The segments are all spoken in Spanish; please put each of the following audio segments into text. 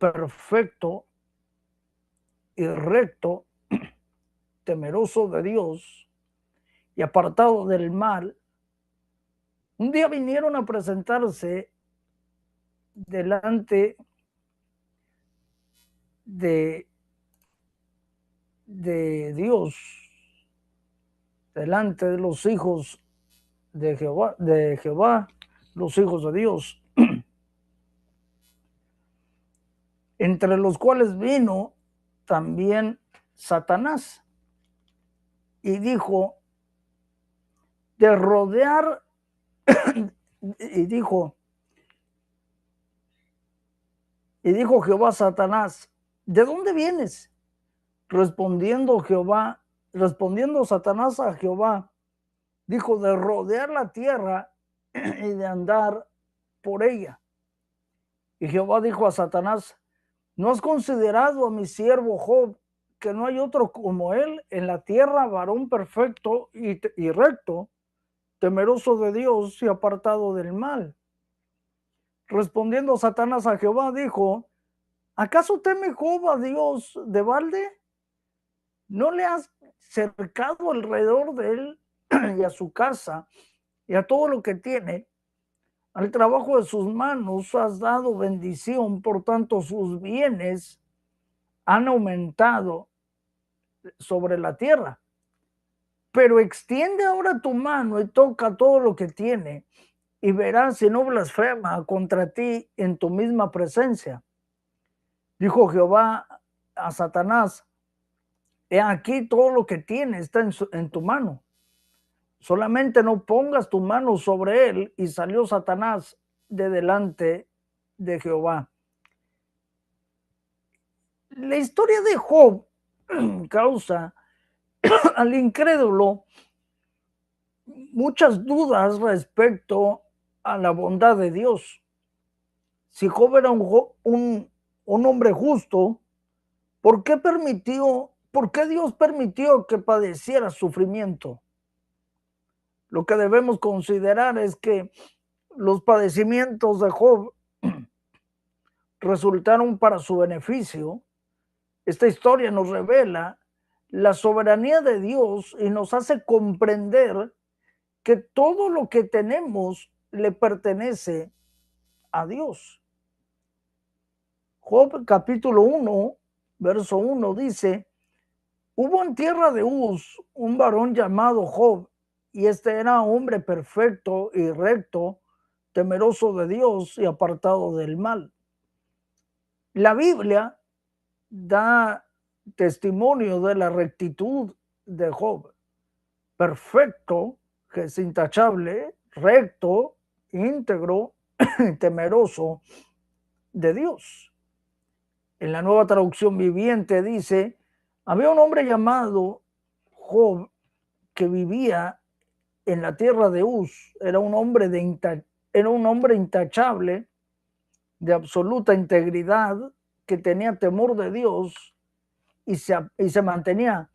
perfecto y recto, temeroso de Dios y apartado del mal, un día vinieron a presentarse delante de Dios, delante de los hijos de Jehová, los hijos de Dios, entre los cuales vino también Satanás y dijo, de rodear, y dijo Jehová a Satanás, ¿de dónde vienes? Respondiendo Satanás a Jehová, dijo, de rodear la tierra y de andar por ella. Y Jehová dijo a Satanás, ¿no has considerado a mi siervo Job, que no hay otro como él en la tierra, varón perfecto y recto, temeroso de Dios y apartado del mal? Respondiendo Satanás a Jehová, dijo, ¿acaso teme Job a Dios de balde? ¿No le has cercado alrededor de él y a su casa y a todo lo que tiene? Al trabajo de sus manos has dado bendición, por tanto sus bienes han aumentado sobre la tierra. Pero extiende ahora tu mano y toca todo lo que tiene, y verás si no blasfema contra ti en tu misma presencia. Dijo Jehová a Satanás, he aquí todo lo que tiene está en tu mano. Solamente no pongas tu mano sobre él. Y salió Satanás de delante de Jehová. La historia de Job causa al incrédulo muchas dudas respecto a la bondad de Dios. Si Job era un hombre justo, ¿por qué Dios permitió que padeciera sufrimiento? Lo que debemos considerar es que los padecimientos de Job resultaron para su beneficio. Esta historia nos revela la soberanía de Dios y nos hace comprender que todo lo que tenemos le pertenece a Dios. Job capítulo 1, verso 1 dice, hubo en tierra de Uz un varón llamado Job, y este era hombre perfecto y recto, temeroso de Dios y apartado del mal. La Biblia da testimonio de la rectitud de Job, perfecto, que es intachable, recto, íntegro, temeroso de Dios. En la Nueva Traducción Viviente dice, había un hombre llamado Job que vivía en la tierra de Uz, era un hombre intachable, de absoluta integridad, que tenía temor de Dios y se mantenía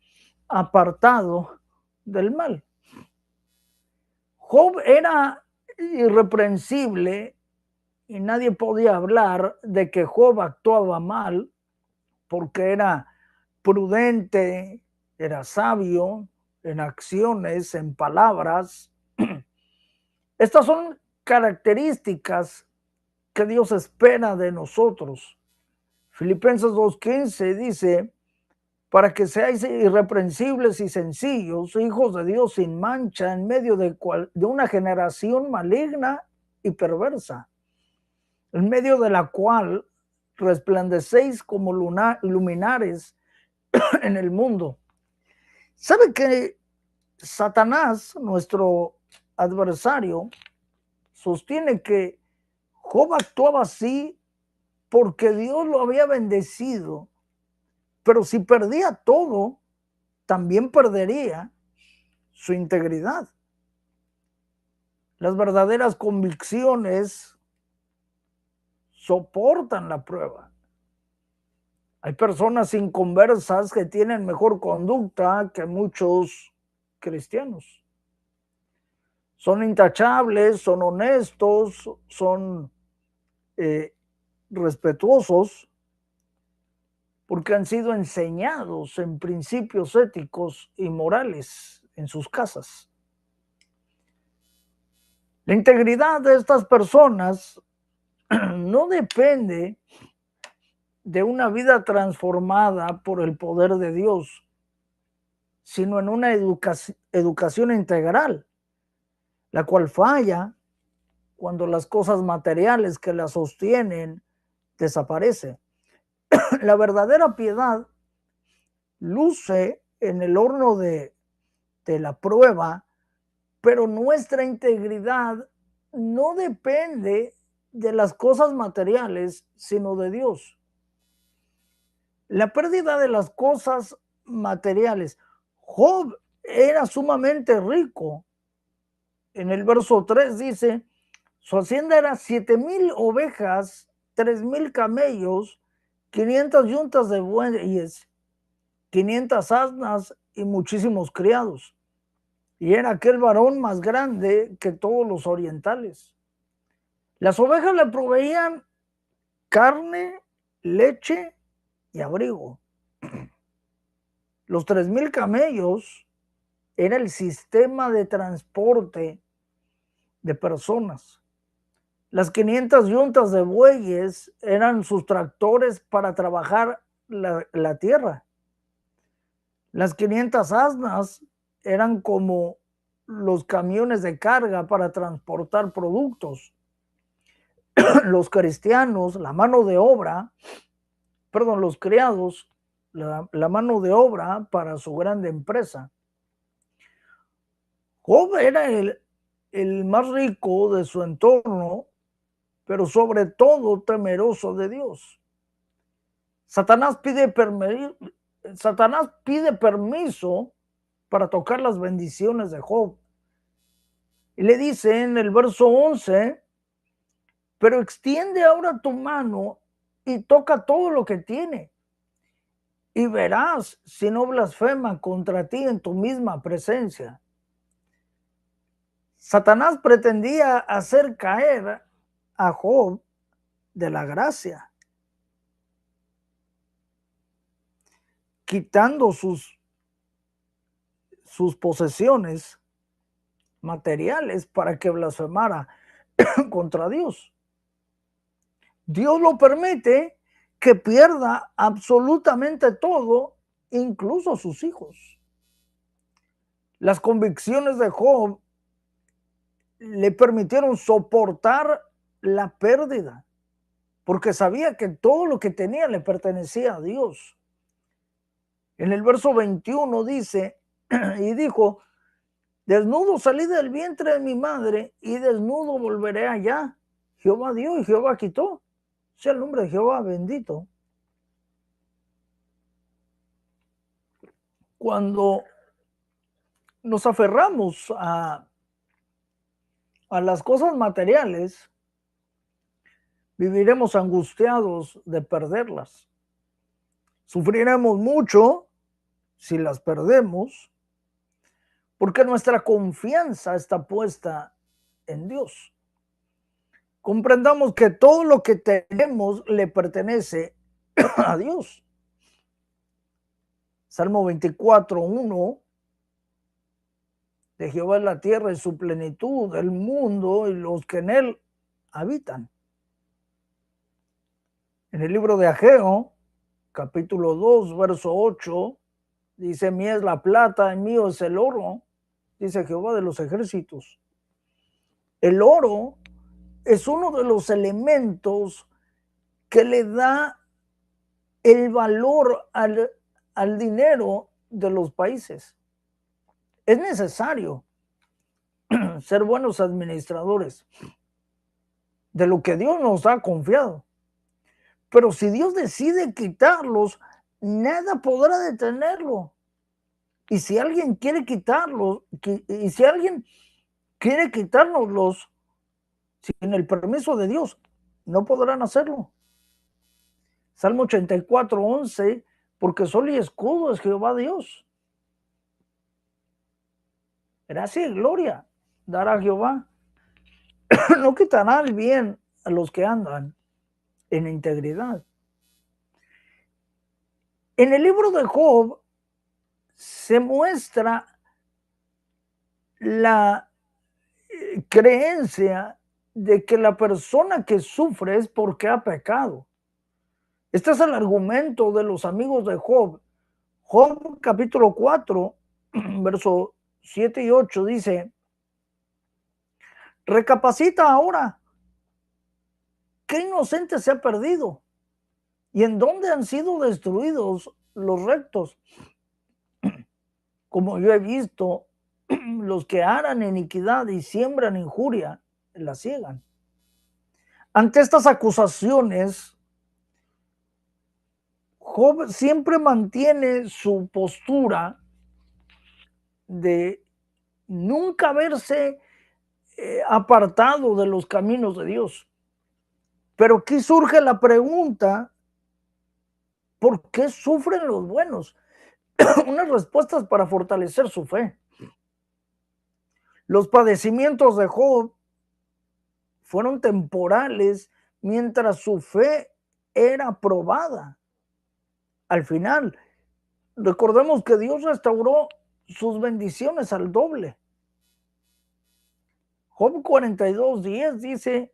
apartado del mal. Job era irreprensible y nadie podía hablar de que Job actuaba mal, porque era prudente, era sabio en acciones, en palabras. Estas son características que Dios espera de nosotros. Filipenses 2:15 dice, para que seáis irreprensibles y sencillos, hijos de Dios sin mancha, en medio de una generación maligna y perversa, en medio de la cual resplandecéis como luminares en el mundo. ¿Sabe que Satanás, nuestro adversario, sostiene que Job actuaba así porque Dios lo había bendecido? Pero si perdía todo, también perdería su integridad. Las verdaderas convicciones soportan la prueba. Hay personas inconversas que tienen mejor conducta que muchos cristianos. Son intachables, son honestos, son respetuosos, porque han sido enseñados en principios éticos y morales en sus casas. La integridad de estas personas no depende de una vida transformada por el poder de Dios, sino en una educación integral, la cual falla cuando las cosas materiales que la sostienen desaparecen. La verdadera piedad luce en el horno de la prueba, pero nuestra integridad no depende de las cosas materiales, sino de Dios. La pérdida de las cosas materiales. Job era sumamente rico. En el verso 3 dice, su hacienda era 7,000 ovejas, 3,000 camellos, 500 yuntas de bueyes, 500 asnas y muchísimos criados. Y era aquel varón más grande que todos los orientales. Las ovejas le proveían carne, leche y abrigo. Los 3,000 camellos era el sistema de transporte de personas. Las 500 yuntas de bueyes eran sus tractores para trabajar la tierra. Las 500 asnas eran como los camiones de carga para transportar productos. Los cristianos, la mano de obra, perdón, los criados, la mano de obra para su grande empresa. Job era el más rico de su entorno, pero sobre todo temeroso de Dios. Satanás pide permiso para tocar las bendiciones de Job. Y le dice en el verso 11, pero extiende ahora tu mano y toca todo lo que tiene, y verás si no blasfema contra ti en tu misma presencia. Satanás pretendía hacer caer a Job de la gracia, quitando sus posesiones materiales para que blasfemara contra Dios. Dios lo permite que pierda absolutamente todo, incluso sus hijos. Las convicciones de Job le permitieron soportar la pérdida, porque sabía que todo lo que tenía le pertenecía a Dios. En el verso 21 dice, y dijo, desnudo salí del vientre de mi madre y desnudo volveré allá. Jehová dio y Jehová quitó. Sea el nombre de Jehová bendito. Cuando nos aferramos a las cosas materiales, viviremos angustiados de perderlas. Sufriremos mucho si las perdemos, porque nuestra confianza está puesta en Dios. Comprendamos que todo lo que tenemos le pertenece a Dios. Salmo 24:1, de Jehová es la tierra y su plenitud, el mundo y los que en él habitan. En el libro de Ageo, capítulo 2, verso 8, dice, mía es la plata y mío es el oro, dice Jehová de los ejércitos. El oro es uno de los elementos que le da el valor al dinero de los países. Es necesario ser buenos administradores de lo que Dios nos ha confiado. Pero si Dios decide quitarlos, nada podrá detenerlo. Y si alguien quiere quitarlos, y si alguien quiere quitárnoslos sin el permiso de Dios, no podrán hacerlo. Salmo 84:11, porque sol y escudo es Jehová Dios. Gracia y gloria dará Jehová. No quitará el bien a los que andan en integridad. En el libro de Job se muestra la creencia de que la persona que sufre es porque ha pecado. Este es el argumento de los amigos de Job. Job capítulo 4, verso 7 y 8 dice, recapacita ahora, ¿qué inocente se ha perdido? ¿Y en dónde han sido destruidos los rectos? Como yo he visto, los que aran iniquidad y siembran injuria, la ciegan. Ante estas acusaciones, Job siempre mantiene su postura de nunca verse apartado de los caminos de Dios. Pero aquí surge la pregunta, ¿por qué sufren los buenos? Unas respuestas para fortalecer su fe. Los padecimientos de Job fueron temporales mientras su fe era probada. Al final, recordemos que Dios restauró sus bendiciones al doble. Job 42:10 dice,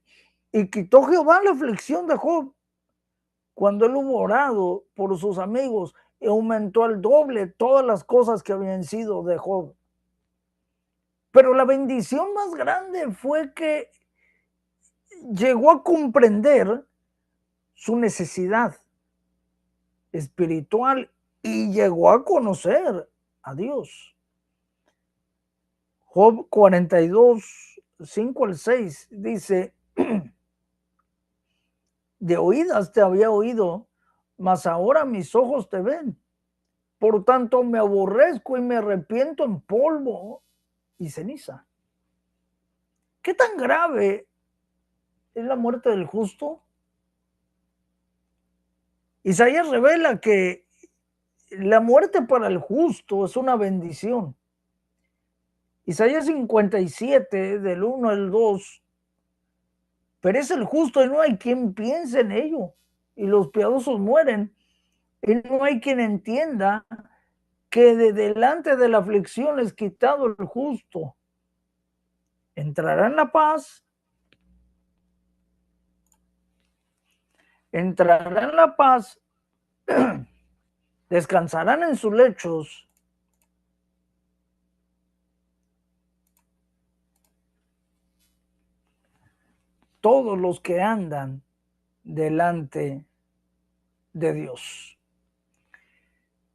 y quitó Jehová la aflicción de Job cuando él hubo orado por sus amigos y aumentó al doble todas las cosas que habían sido de Job. Pero la bendición más grande fue que llegó a comprender su necesidad espiritual y llegó a conocer a Dios. Job 42, 5 al 6 dice, de oídas te había oído, mas ahora mis ojos te ven. Por tanto me aborrezco y me arrepiento en polvo y ceniza. ¿Qué tan grave es la muerte del justo? Isaías revela que la muerte para el justo es una bendición. Isaías 57, del 1 al 2, perece el justo y no hay quien piense en ello, y los piadosos mueren, y no hay quien entienda que de delante de la aflicción es quitado el justo. Entrará en la paz, entrará en la paz, descansarán en sus lechos, todos los que andan delante de Dios.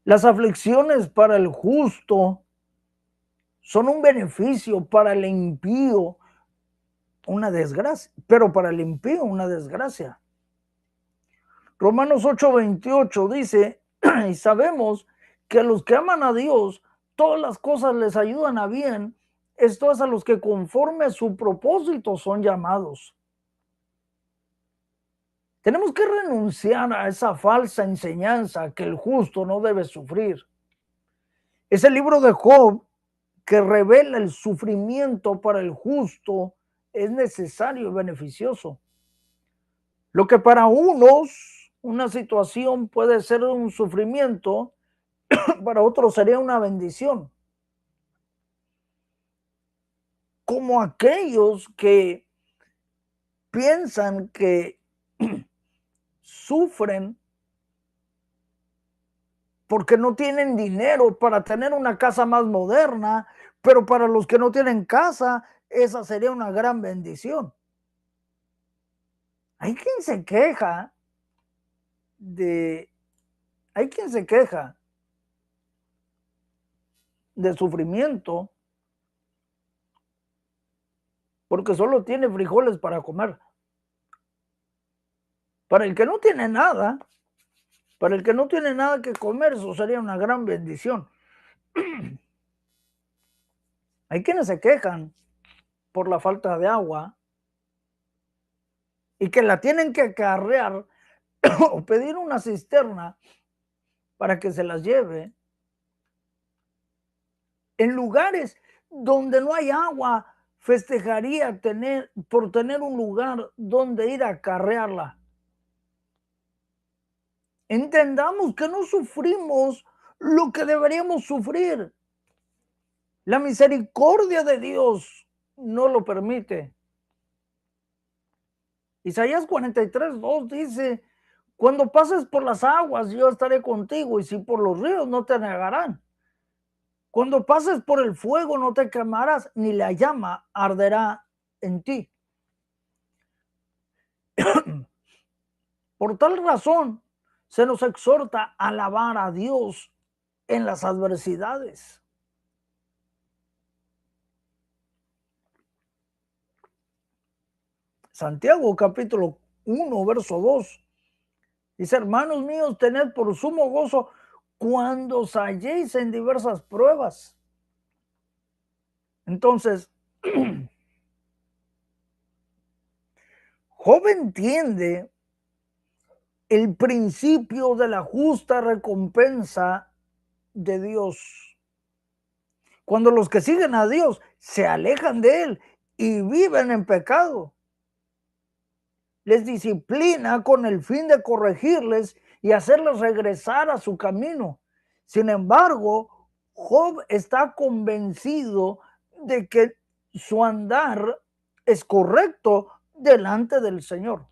Las aflicciones para el justo son un beneficio, para el impío una desgracia, pero para el impío una desgracia. Romanos 8:28 dice, y sabemos que a los que aman a Dios, todas las cosas les ayudan a bien, esto es a los que conforme a su propósito son llamados. Tenemos que renunciar a esa falsa enseñanza que el justo no debe sufrir. Es el libro de Job que revela el sufrimiento para el justo es necesario y beneficioso. Lo que para unos una situación puede ser un sufrimiento, para otros sería una bendición. Como aquellos que piensan que sufren porque no tienen dinero para tener una casa más moderna, pero para los que no tienen casa, esa sería una gran bendición. Hay quien se queja de, hay quien se queja de sufrimiento porque solo tiene frijoles para comer. Para el que no tiene nada, para el que no tiene nada que comer, eso sería una gran bendición. Hay quienes se quejan por la falta de agua y que la tienen que acarrear o pedir una cisterna para que se las lleve. En lugares donde no hay agua, festejaría por tener un lugar donde ir a acarrearla. Entendamos que no sufrimos lo que deberíamos sufrir. La misericordia de Dios no lo permite. Isaías 43:2 dice, cuando pases por las aguas, yo estaré contigo, y si por los ríos, no te negarán. Cuando pases por el fuego, no te quemarás, ni la llama arderá en ti. Por tal razón, se nos exhorta a alabar a Dios en las adversidades. Santiago capítulo 1, verso 2. Dice, hermanos míos, tened por sumo gozo cuando os halléis en diversas pruebas. Entonces, Job entiende el principio de la justa recompensa de Dios. Cuando los que siguen a Dios se alejan de Él y viven en pecado, les disciplina con el fin de corregirles y hacerles regresar a su camino. Sin embargo, Job está convencido de que su andar es correcto delante del Señor.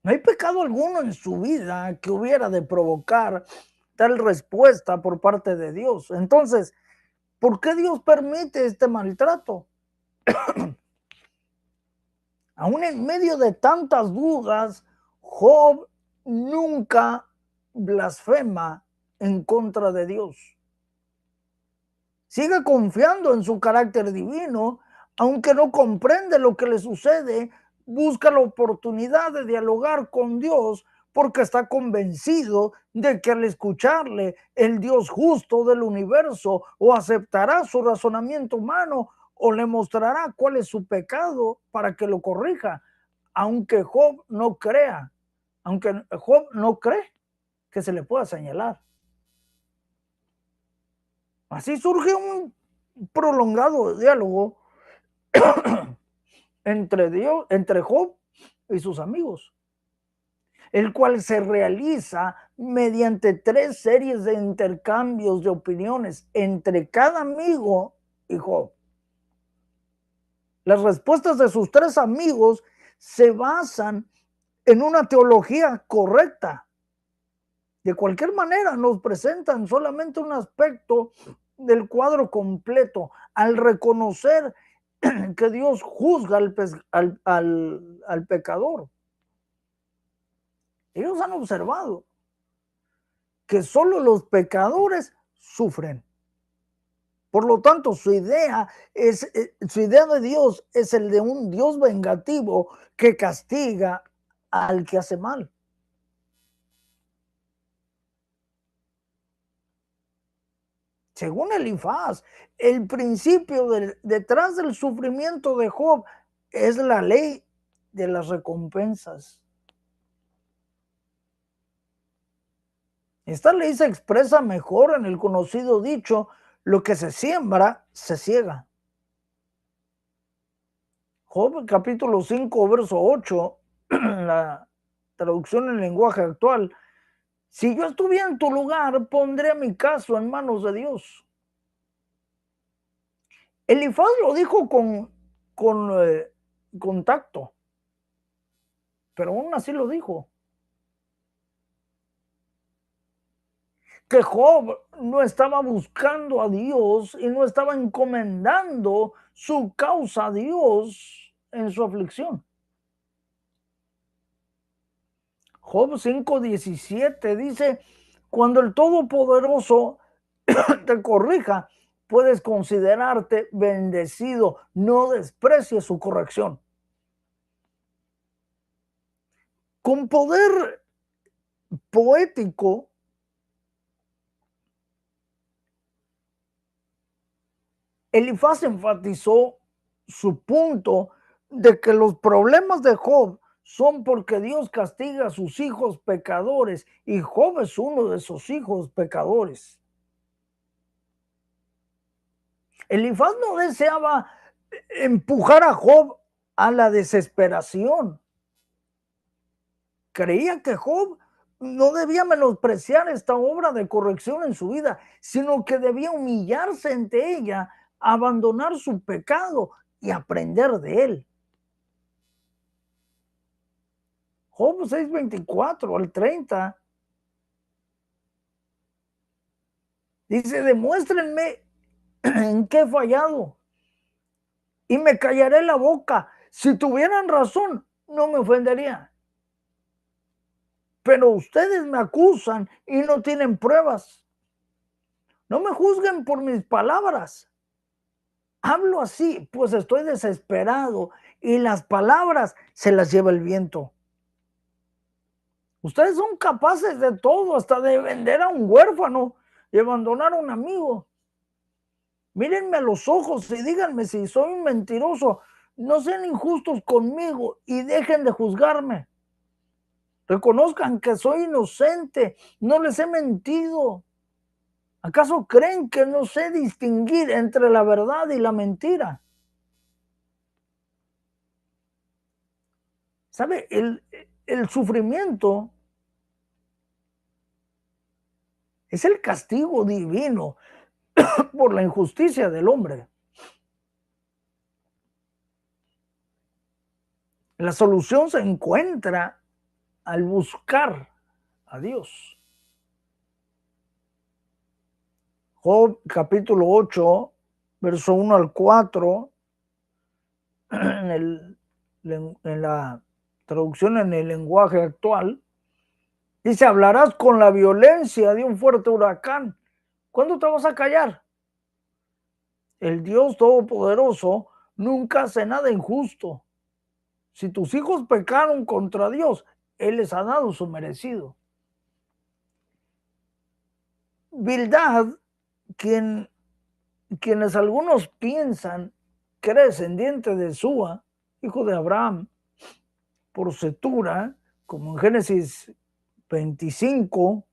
No hay pecado alguno en su vida que hubiera de provocar tal respuesta por parte de Dios. Entonces, ¿por qué Dios permite este maltrato? Aún en medio de tantas dudas, Job nunca blasfema en contra de Dios. Sigue confiando en su carácter divino, aunque no comprende lo que le sucede, busca la oportunidad de dialogar con Dios porque está convencido de que al escucharle, el Dios justo del universo o aceptará su razonamiento humano o le mostrará cuál es su pecado para que lo corrija, aunque Job no crea, aunque Job no cree que se le pueda señalar. Así surge un prolongado diálogo entre Job y sus amigos, el cual se realiza mediante 3 series de intercambios de opiniones entre cada amigo y Job. Las respuestas de sus 3 amigos se basan en una teología correcta. De cualquier manera, nos presentan solamente un aspecto del cuadro completo al reconocer que Dios juzga al pecador. Ellos han observado que solo los pecadores sufren. Por lo tanto, su idea de Dios es el de un Dios vengativo que castiga al que hace mal. Según Elifaz, el principio detrás del sufrimiento de Job es la ley de las recompensas. Esta ley se expresa mejor en el conocido dicho, lo que se siembra, se ciega. Job capítulo 5, verso 8, la traducción en lenguaje actual. Si yo estuviera en tu lugar, pondré mi caso en manos de Dios. Elifaz lo dijo con tacto, pero aún así lo dijo. Que Job no estaba buscando a Dios y no estaba encomendando su causa a Dios en su aflicción. Job 5:17 dice, cuando el Todopoderoso te corrija, puedes considerarte bendecido, no desprecies su corrección. Con poder poético, Elifaz enfatizó su punto de que los problemas de Job son porque Dios castiga a sus hijos pecadores y Job es uno de esos hijos pecadores. Elifaz no deseaba empujar a Job a la desesperación. Creía que Job no debía menospreciar esta obra de corrección en su vida, sino que debía humillarse ante ella, abandonar su pecado y aprender de él. Job 6:24 al 30 dice: demuéstrenme en qué he fallado y me callaré la boca. Si tuvieran razón, no me ofendería. Pero ustedes me acusan y no tienen pruebas. No me juzguen por mis palabras. Hablo así, pues estoy desesperado y las palabras se las lleva el viento. Ustedes son capaces de todo, hasta de vender a un huérfano y abandonar a un amigo. Mírenme a los ojos y díganme si soy un mentiroso. No sean injustos conmigo y dejen de juzgarme. Reconozcan que soy inocente, no les he mentido. ¿Acaso creen que no sé distinguir entre la verdad y la mentira? ¿Sabe? El sufrimiento es el castigo divino por la injusticia del hombre. La solución se encuentra al buscar a Dios. Job capítulo 8, verso 1 al 4, en la traducción en el lenguaje actual, dice: hablarás con la violencia de un fuerte huracán. ¿Cuándo te vas a callar? El Dios Todopoderoso nunca hace nada injusto. Si tus hijos pecaron contra Dios, Él les ha dado su merecido. Bildad, quienes algunos piensan que era descendiente de Súa, hijo de Abraham, por Setura, como en Génesis 25,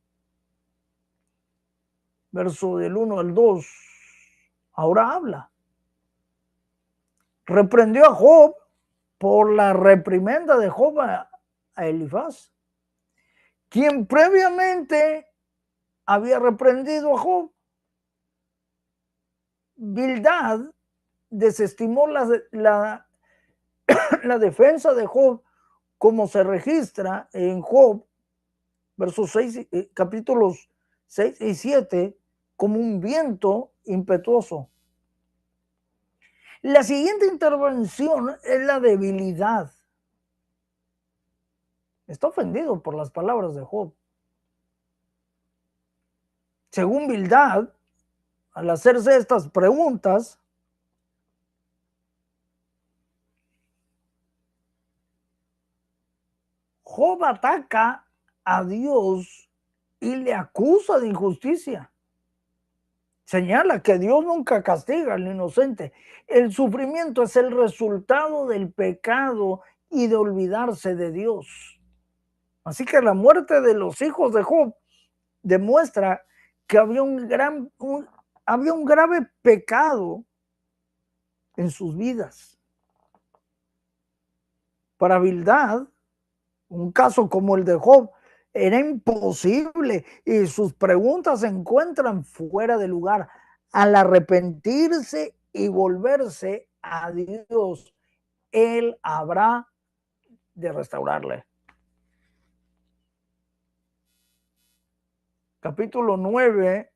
verso del 1 al 2, ahora habla. Reprendió a Job por la reprimenda de Job a Elifaz, quien previamente había reprendido a Job. Bildad desestimó la defensa de Job, como se registra en Job, versos 6, capítulos 6 y 7, como un viento impetuoso. La siguiente intervención es la debilidad. Está ofendido por las palabras de Job. Según Bildad, al hacerse estas preguntas, Job ataca a Dios y le acusa de injusticia. Señala que Dios nunca castiga al inocente. El sufrimiento es el resultado del pecado y de olvidarse de Dios. Así que la muerte de los hijos de Job demuestra que había un grave pecado en sus vidas. Para Bildad, un caso como el de Job era imposible y sus preguntas se encuentran fuera de lugar. Al arrepentirse y volverse a Dios, Él habrá de restaurarle. Capítulo 9.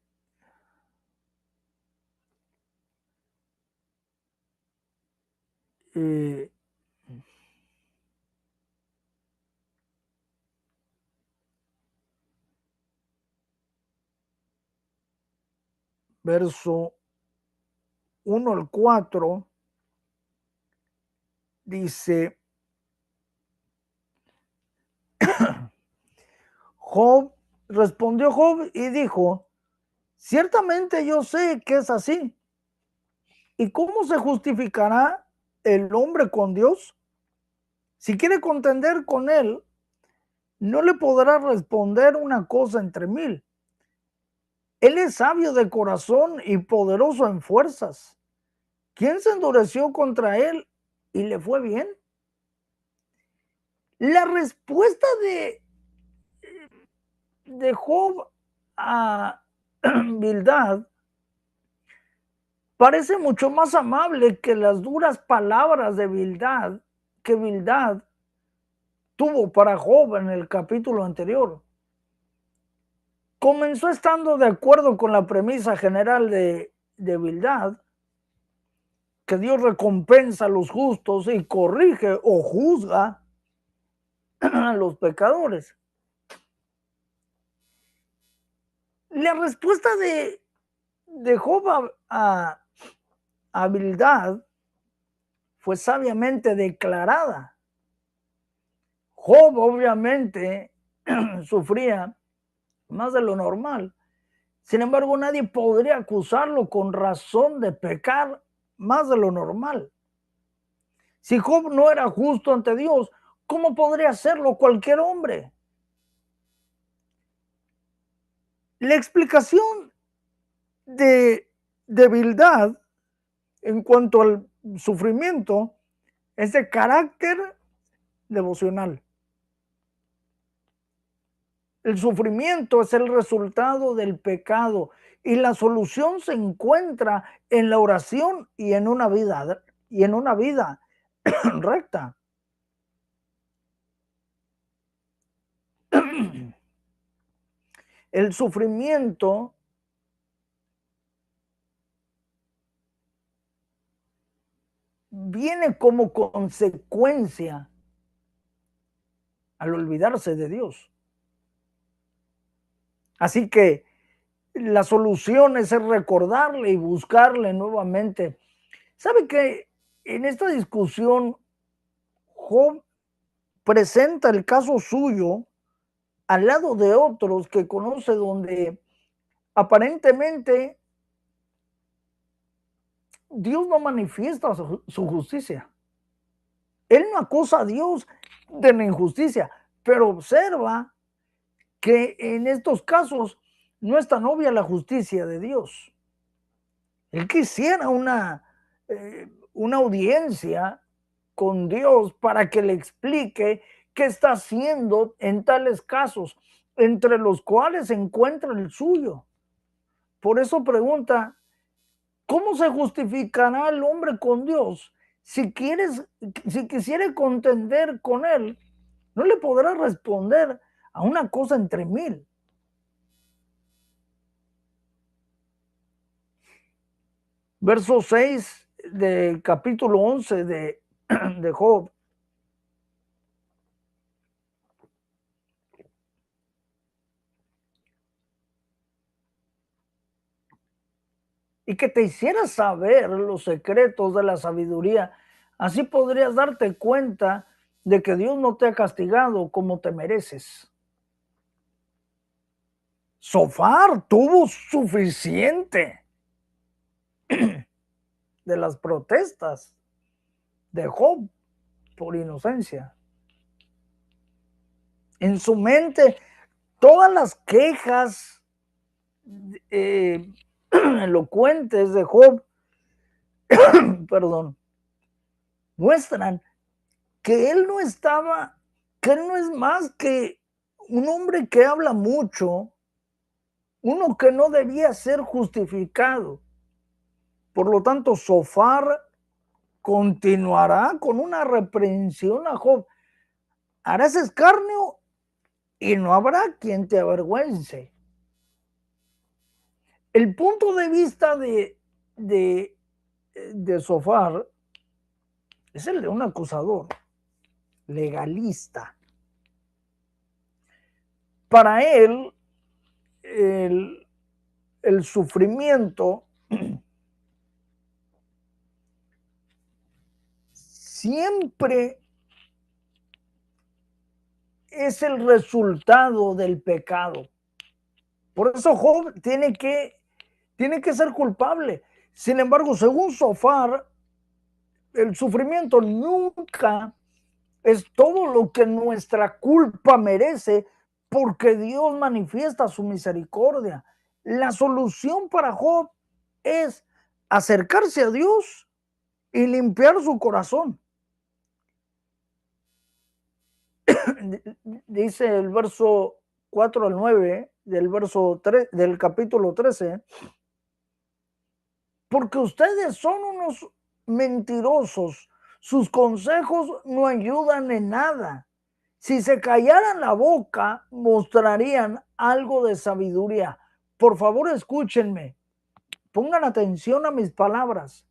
Verso 1 al 4, dice: respondió Job y dijo: ciertamente yo sé que es así. ¿Y cómo se justificará el hombre con Dios? Si quiere contender con él, no le podrá responder una cosa entre mil. Él es sabio de corazón y poderoso en fuerzas. ¿Quién se endureció contra él y le fue bien? La respuesta de Job a Bildad parece mucho más amable que las duras palabras de Bildad que Bildad tuvo para Job en el capítulo anterior. Comenzó estando de acuerdo con la premisa general de Bildad, que Dios recompensa a los justos y corrige o juzga a los pecadores. La respuesta de Job a Bildad fue sabiamente declarada. Job obviamente sufría más de lo normal. Sin embargo, nadie podría acusarlo con razón de pecar más de lo normal. Si Job no era justo ante Dios, ¿cómo podría hacerlo cualquier hombre? La explicación de Bildad en cuanto al sufrimiento es de carácter devocional. El sufrimiento es el resultado del pecado y la solución se encuentra en la oración y en una vida recta. El sufrimiento viene como consecuencia al olvidarse de Dios. Así que la solución es recordarle y buscarle nuevamente. ¿Sabe que en esta discusión Job presenta el caso suyo al lado de otros que conoce donde aparentemente Dios no manifiesta su justicia? Él no acusa a Dios de la injusticia, pero observa que en estos casos no es tan obvia la justicia de Dios. Él quisiera una audiencia con Dios para que le explique qué está haciendo en tales casos, entre los cuales se encuentra el suyo. Por eso pregunta, ¿cómo se justificará el hombre con Dios? Si quisiera contender con él, no le podrá responder a una cosa entre mil. Verso 6 del capítulo 11 de Job. Y que te hiciera saber los secretos de la sabiduría. Así podrías darte cuenta de que Dios no te ha castigado como te mereces. Sofar tuvo suficiente de las protestas de Job por inocencia. En su mente, todas las quejas elocuentes de Job, perdón, muestran que él no estaba, que él no es más que un hombre que habla mucho, uno que no debía ser justificado. Por lo tanto, Sofar continuará con una reprensión a Job. Harás escarnio y no habrá quien te avergüence. El punto de vista de Sofar es el de un acusador legalista. Para él, el sufrimiento siempre es el resultado del pecado. Por eso Job tiene que ser culpable. Sin embargo, según Sofar, el sufrimiento nunca es todo lo que nuestra culpa merece, porque Dios manifiesta su misericordia. La solución para Job es acercarse a Dios y limpiar su corazón. dice el verso 4 al 9 del verso 3, del capítulo 13, porque ustedes son unos mentirosos, sus consejos no ayudan en nada. Si se callaran la boca, mostrarían algo de sabiduría. Por favor, escúchenme, pongan atención a mis palabras.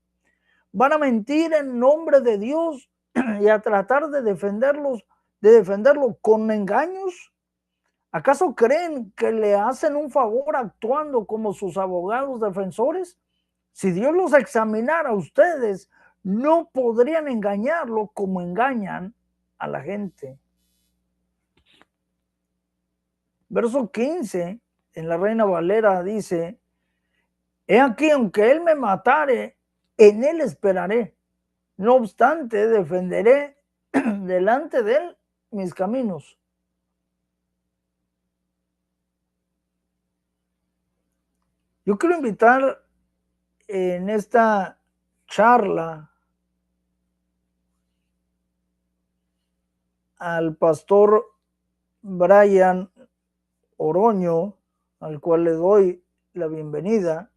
Van a mentir en nombre de Dios y a tratar de defenderlo con engaños. ¿Acaso creen que le hacen un favor actuando como sus abogados defensores? Si Dios los examinara a ustedes, no podrían engañarlo como engañan a la gente. Verso 15, en la Reina Valera dice, he aquí, aunque él me matare, en él esperaré. No obstante, defenderé delante de él mis caminos. Yo quiero invitar en esta charla al pastor Brian Oroño, al cual le doy la bienvenida.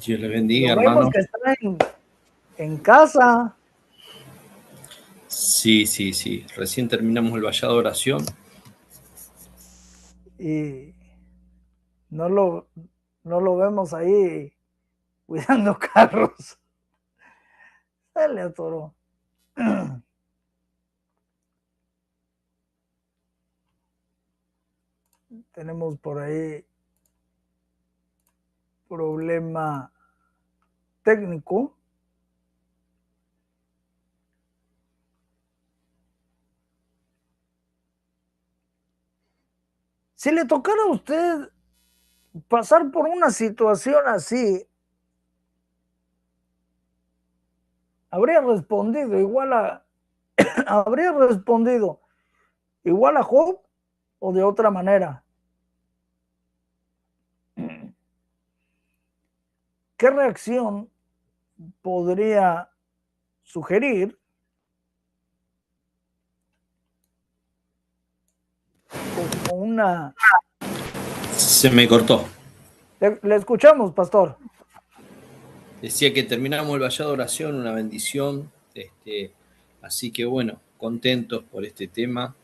Dios le bendiga, Lo hermano. vemos que está en casa. Sí. Recién terminamos el vallado de oración. Y no lo vemos ahí cuidando carros. Se le atoró. Tenemos por ahí problema técnico. Si le tocara a usted pasar por una situación así, habría respondido igual a Job o de otra manera. ¿Qué reacción podría sugerir como una... Se me cortó. Le escuchamos, pastor. Decía que terminamos el vallado de oración, una bendición. Así que bueno, contentos por este tema.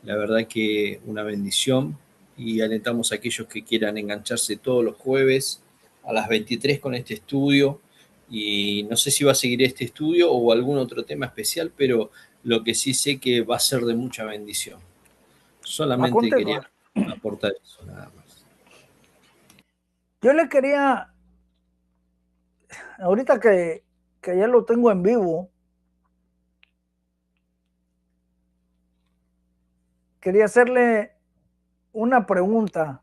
La verdad que una bendición. Y alentamos a aquellos que quieran engancharse todos los jueves a las 23 con este estudio. Y no sé si va a seguir este estudio o algún otro tema especial, pero lo que sí sé que va a ser de mucha bendición. Solamente quería aportar eso, nada más. Yo le quería, ahorita que ya lo tengo en vivo, quería hacerle una pregunta.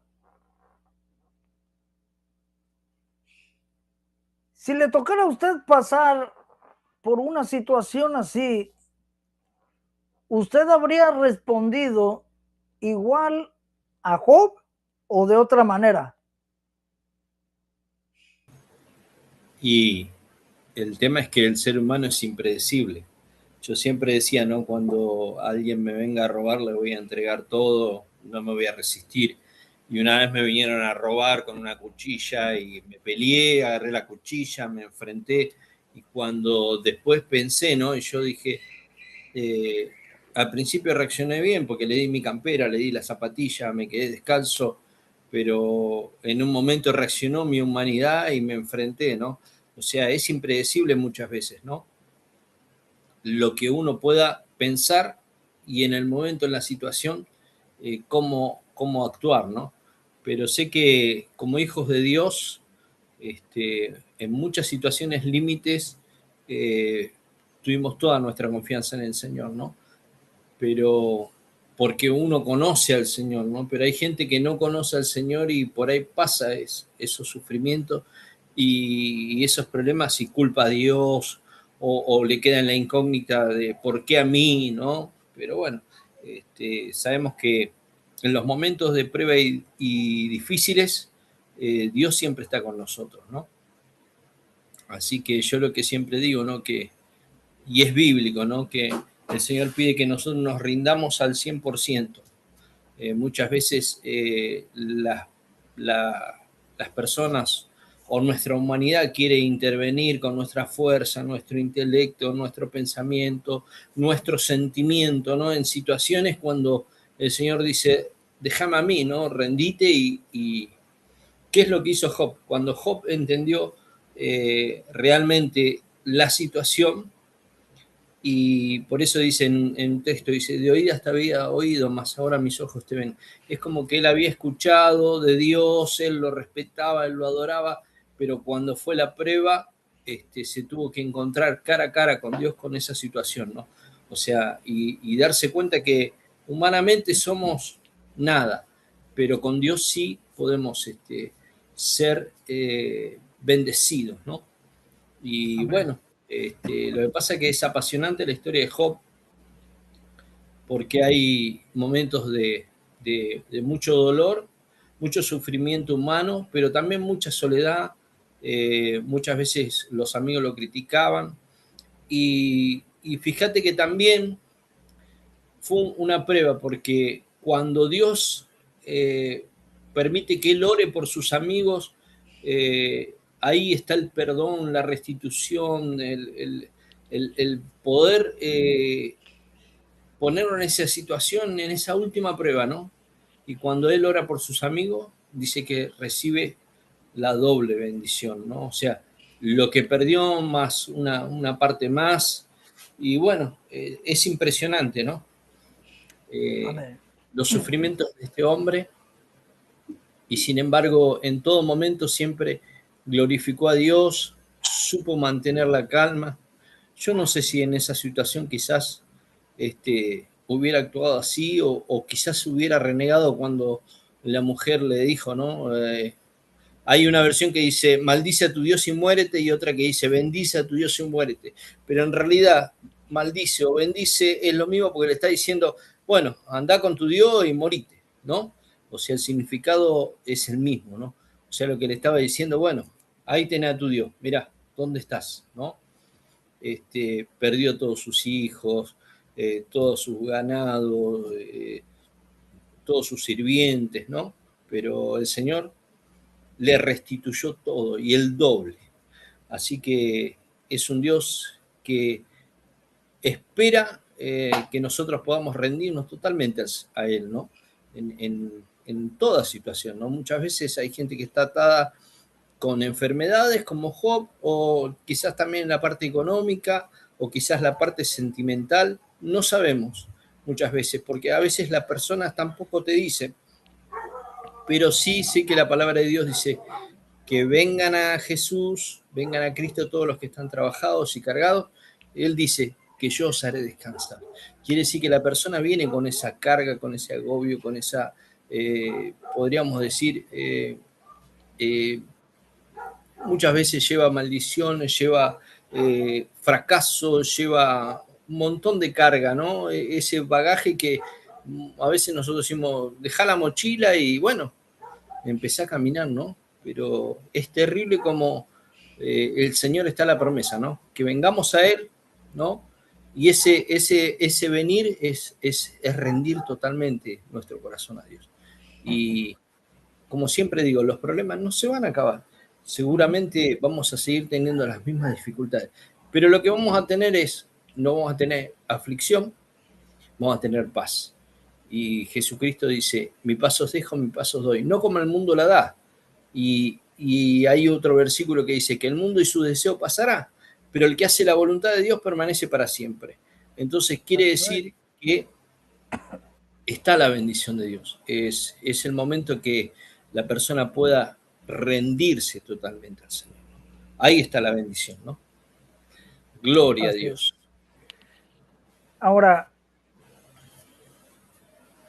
Si le tocara a usted pasar por una situación así, ¿usted habría respondido igual a Job o de otra manera? Y el tema es que el ser humano es impredecible. Yo siempre decía, ¿no? Cuando alguien me venga a robar, le voy a entregar todo, no me voy a resistir. Y una vez me vinieron a robar con una cuchilla y me peleé, agarré la cuchilla, me enfrenté. Y cuando después pensé, ¿no? Y yo dije, al principio reaccioné bien porque le di mi campera, le di la zapatilla, me quedé descalzo, pero en un momento reaccionó mi humanidad y me enfrenté, ¿no? O sea, es impredecible muchas veces, ¿no? Lo que uno pueda pensar y en el momento, en la situación, cómo actuar, ¿no? Pero sé que como hijos de Dios, en muchas situaciones límites, tuvimos toda nuestra confianza en el Señor, ¿no? Pero porque uno conoce al Señor, ¿no? Pero hay gente que no conoce al Señor y por ahí pasa esos sufrimientos y esos problemas y culpa a Dios o le queda en la incógnita de por qué a mí, ¿no? Pero bueno, sabemos que en los momentos de prueba y difíciles Dios siempre está con nosotros, ¿no? Así que yo lo que siempre digo, ¿no? Y es bíblico, ¿no? Que el Señor pide que nosotros nos rindamos al 100%. Muchas veces las personas o nuestra humanidad quiere intervenir con nuestra fuerza, nuestro intelecto, nuestro pensamiento, nuestro sentimiento, ¿no? En situaciones cuando el Señor dice, déjame a mí, ¿no? Rendite y ¿qué es lo que hizo Job? Cuando Job entendió realmente la situación, y por eso dice en un texto, dice, de oídas te había oído, mas ahora mis ojos te ven. Es como que él había escuchado de Dios, él lo respetaba, él lo adoraba, pero cuando fue la prueba, se tuvo que encontrar cara a cara con Dios con esa situación, ¿no? O sea, y darse cuenta que humanamente somos nada, pero con Dios sí podemos ser bendecidos, ¿no? Y Amén. bueno, lo que pasa es que es apasionante la historia de Job porque hay momentos de mucho dolor, mucho sufrimiento humano, pero también mucha soledad. Muchas veces los amigos lo criticaban. Y fíjate que también fue una prueba porque cuando Dios permite que él ore por sus amigos, ahí está el perdón, la restitución, el poder ponerlo en esa situación, en esa última prueba, ¿no? Y cuando él ora por sus amigos, dice que recibe la doble bendición, ¿no? O sea, lo que perdió más una parte más. Y bueno, es impresionante, ¿no? Eh, Amén. los sufrimientos de este hombre, y sin embargo, en todo momento siempre glorificó a Dios, supo mantener la calma. Yo no sé si en esa situación quizás hubiera actuado así o quizás hubiera renegado cuando la mujer le dijo, ¿no? Hay una versión que dice, maldice a tu Dios y muérete, y otra que dice, bendice a tu Dios y muérete. Pero en realidad, maldice o bendice es lo mismo porque le está diciendo, bueno, anda con tu Dios y morite, ¿no? O sea, el significado es el mismo, ¿no? O sea, lo que le estaba diciendo, bueno, ahí tenés a tu Dios, mirá, ¿dónde estás? ¿No? Perdió todos sus hijos, todos sus ganados, todos sus sirvientes, ¿no? Pero el Señor le restituyó todo y el doble. Así que es un Dios que espera que nosotros podamos rendirnos totalmente a Él, ¿no? En toda situación, ¿no? Muchas veces hay gente que está atada con enfermedades como Job, o quizás también la parte económica, o quizás la parte sentimental, no sabemos muchas veces, porque a veces las personas tampoco te dicen, pero sí sé que la palabra de Dios dice que vengan a Jesús, vengan a Cristo todos los que están trabajados y cargados. Él dice que yo os haré descansar. Quiere decir que la persona viene con esa carga, con ese agobio, con esa, podríamos decir, muchas veces lleva maldiciones, lleva fracaso, lleva un montón de carga, ¿no? Ese bagaje que a veces nosotros decimos, deja la mochila y bueno, empecé a caminar, ¿no? Pero es terrible como el Señor está la promesa, ¿no? Que vengamos a Él, ¿no? Y ese venir es rendir totalmente nuestro corazón a Dios. Y como siempre digo, los problemas no se van a acabar. Seguramente vamos a seguir teniendo las mismas dificultades. Pero lo que vamos a tener no vamos a tener aflicción, vamos a tener paz. Y Jesucristo dice, mi paz os dejo, mi paz os doy. No como el mundo la da. Y hay otro versículo que dice que el mundo y su deseo pasará, pero el que hace la voluntad de Dios permanece para siempre. Entonces quiere decir que está la bendición de Dios. Es el momento que la persona pueda rendirse totalmente al Señor. Ahí está la bendición, ¿no? Gloria a Así es. Dios. Ahora,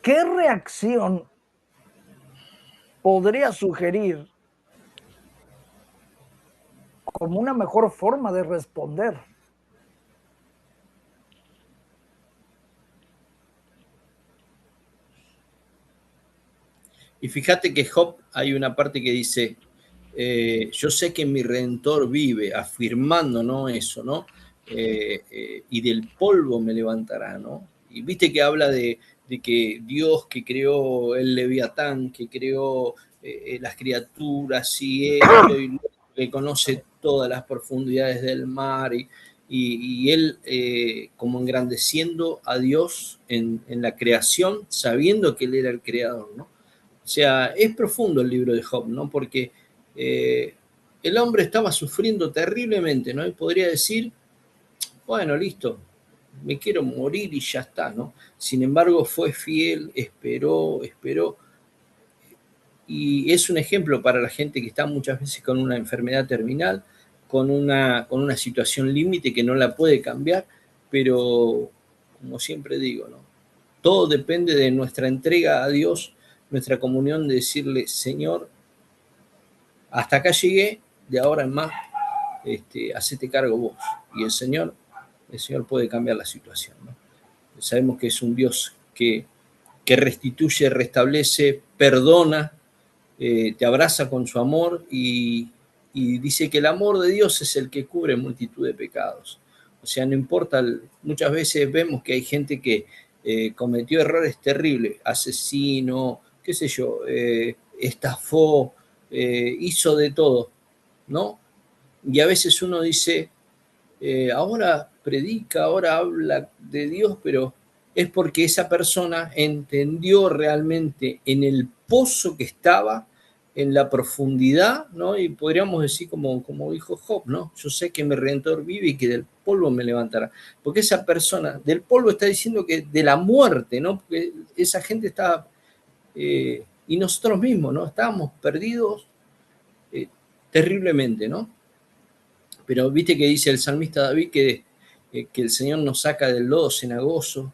¿qué reacción podría sugerir como una mejor forma de responder? Y fíjate que Job, hay una parte que dice, yo sé que mi Redentor vive, afirmando, ¿no? Eso, ¿no? Y del polvo me levantará, ¿no? Y viste que habla de que Dios que creó el Leviatán, que creó las criaturas y esto, y que conoce todas las profundidades del mar, y él como engrandeciendo a Dios en la creación, sabiendo que él era el creador, ¿no? O sea, es profundo el libro de Job, ¿no? Porque el hombre estaba sufriendo terriblemente, ¿no? Y podría decir, bueno, listo, me quiero morir y ya está, ¿no? Sin embargo, fue fiel, esperó, y es un ejemplo para la gente que está muchas veces con una enfermedad terminal, con una situación límite que no la puede cambiar, pero como siempre digo, ¿no? Todo depende de nuestra entrega a Dios, nuestra comunión de decirle, Señor, hasta acá llegué, de ahora en más, hacete cargo vos. Y el Señor puede cambiar la situación, ¿no? Sabemos que es un Dios que restituye, restablece, perdona, te abraza con su amor y dice que el amor de Dios es el que cubre multitud de pecados. O sea, no importa, muchas veces vemos que hay gente que cometió errores terribles, asesino, qué sé yo, estafó, hizo de todo, ¿no? Y a veces uno dice, ahora predica, ahora habla de Dios, pero es porque esa persona entendió realmente en el pozo que estaba, en la profundidad, ¿no? Y podríamos decir como dijo Job, ¿no? Yo sé que mi Redentor vive y que del polvo me levantará. Porque esa persona del polvo está diciendo que de la muerte, ¿no? Porque esa gente estaba, y nosotros mismos, ¿no? Estábamos perdidos terriblemente, ¿no? Pero viste que dice el salmista David que el Señor nos saca del lodo cenagoso,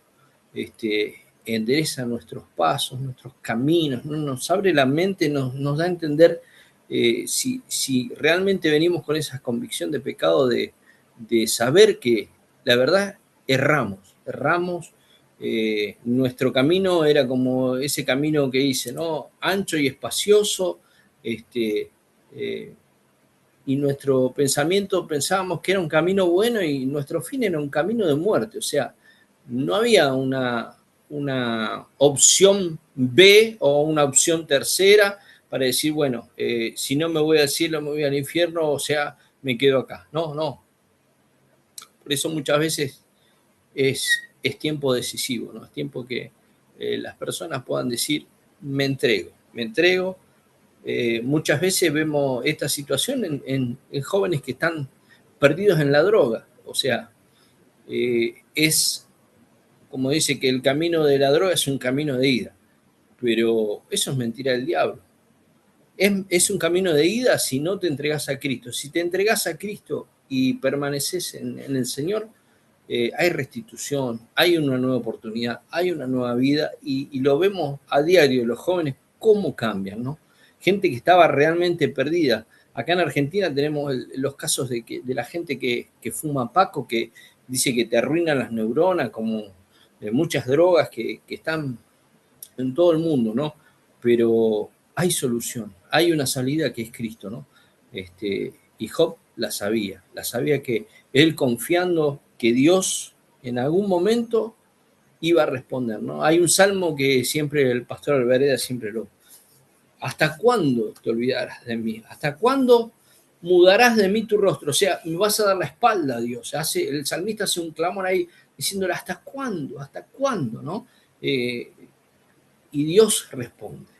endereza nuestros pasos, nuestros caminos, ¿no? Nos abre la mente, nos da a entender si realmente venimos con esa convicción de pecado, de saber que la verdad erramos. Nuestro camino era como ese camino que dice, ¿no? Ancho y espacioso, y nuestro pensamiento pensábamos que era un camino bueno y nuestro fin era un camino de muerte. O sea, no había una opción B o una opción tercera para decir, bueno, si no me voy al cielo, me voy al infierno, o sea, me quedo acá. No. Por eso muchas veces es tiempo decisivo, ¿no? Es tiempo que las personas puedan decir, me entrego. Muchas veces vemos esta situación en jóvenes que están perdidos en la droga. O sea, es como dice que el camino de la droga es un camino de ida, pero eso es mentira del diablo. Es un camino de ida si no te entregas a Cristo. Si te entregas a Cristo y permaneces en el Señor, hay restitución, hay una nueva oportunidad, hay una nueva vida y lo vemos a diario, los jóvenes, cómo cambian, ¿no? Gente que estaba realmente perdida. Acá en Argentina tenemos los casos de la gente que fuma paco, que dice que te arruinan las neuronas, como muchas drogas que están en todo el mundo, ¿no? Pero hay solución, hay una salida que es Cristo, ¿no? Y Job la sabía que él confiando que Dios en algún momento iba a responder, ¿no? Hay un salmo que siempre el pastor Alvareda siempre ¿hasta cuándo te olvidarás de mí? ¿Hasta cuándo mudarás de mí tu rostro? O sea, me vas a dar la espalda a Dios. El salmista hace un clamor ahí diciéndole, ¿hasta cuándo? ¿Hasta cuándo? ¿No? Y Dios responde.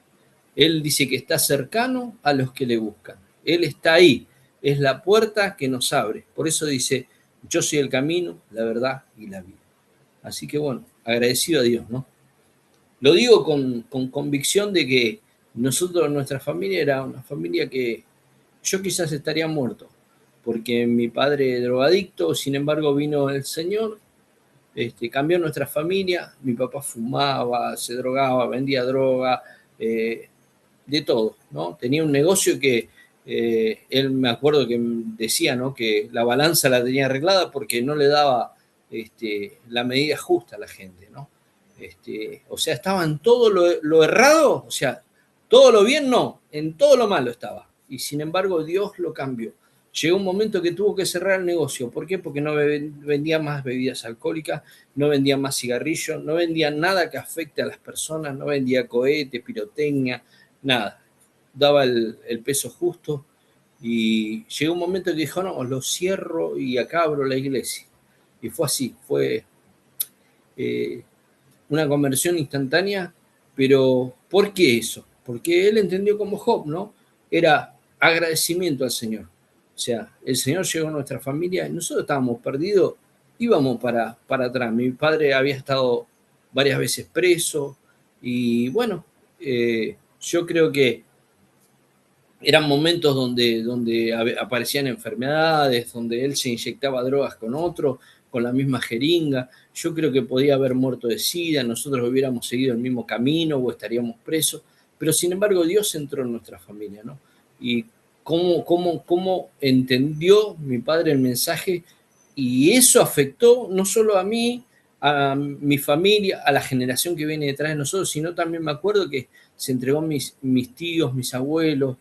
Él dice que está cercano a los que le buscan. Él está ahí. Es la puerta que nos abre. Por eso dice, yo soy el camino, la verdad y la vida. Así que bueno, agradecido a Dios, ¿no? Lo digo con convicción de que nosotros, nuestra familia, era una familia que yo quizás estaría muerto, porque mi padre drogadicto, sin embargo vino el Señor, cambió nuestra familia, mi papá fumaba, se drogaba, vendía droga, de todo, ¿no? Tenía un negocio que él me acuerdo que decía, ¿no? Que la balanza la tenía arreglada porque no le daba la medida justa a la gente, ¿no? O sea, estaba en todo lo errado, o sea, Todo lo bien no, en todo lo malo estaba. Y sin embargo Dios lo cambió. Llegó un momento que tuvo que cerrar el negocio. ¿Por qué? Porque no vendía más bebidas alcohólicas, no vendía más cigarrillos, no vendía nada que afecte a las personas, no vendía cohetes, pirotecnia, nada. Daba el peso justo y llegó un momento que dijo, no, lo cierro y acá abro la iglesia. Y fue así, fue una conversión instantánea, pero ¿por qué eso? Porque él entendió como Job, ¿no? Era agradecimiento al Señor. O sea, el Señor llegó a nuestra familia y nosotros estábamos perdidos, íbamos para atrás. Mi padre había estado varias veces preso y bueno, yo creo que eran momentos donde aparecían enfermedades, donde él se inyectaba drogas con otro, con la misma jeringa. Yo creo que podía haber muerto de sida, nosotros hubiéramos seguido el mismo camino o estaríamos presos, pero sin embargo Dios entró en nuestra familia, ¿no? Y cómo entendió mi padre el mensaje y eso afectó no solo a mí, a mi familia, a la generación que viene detrás de nosotros, sino también me acuerdo que se entregó a mis tíos, mis abuelos,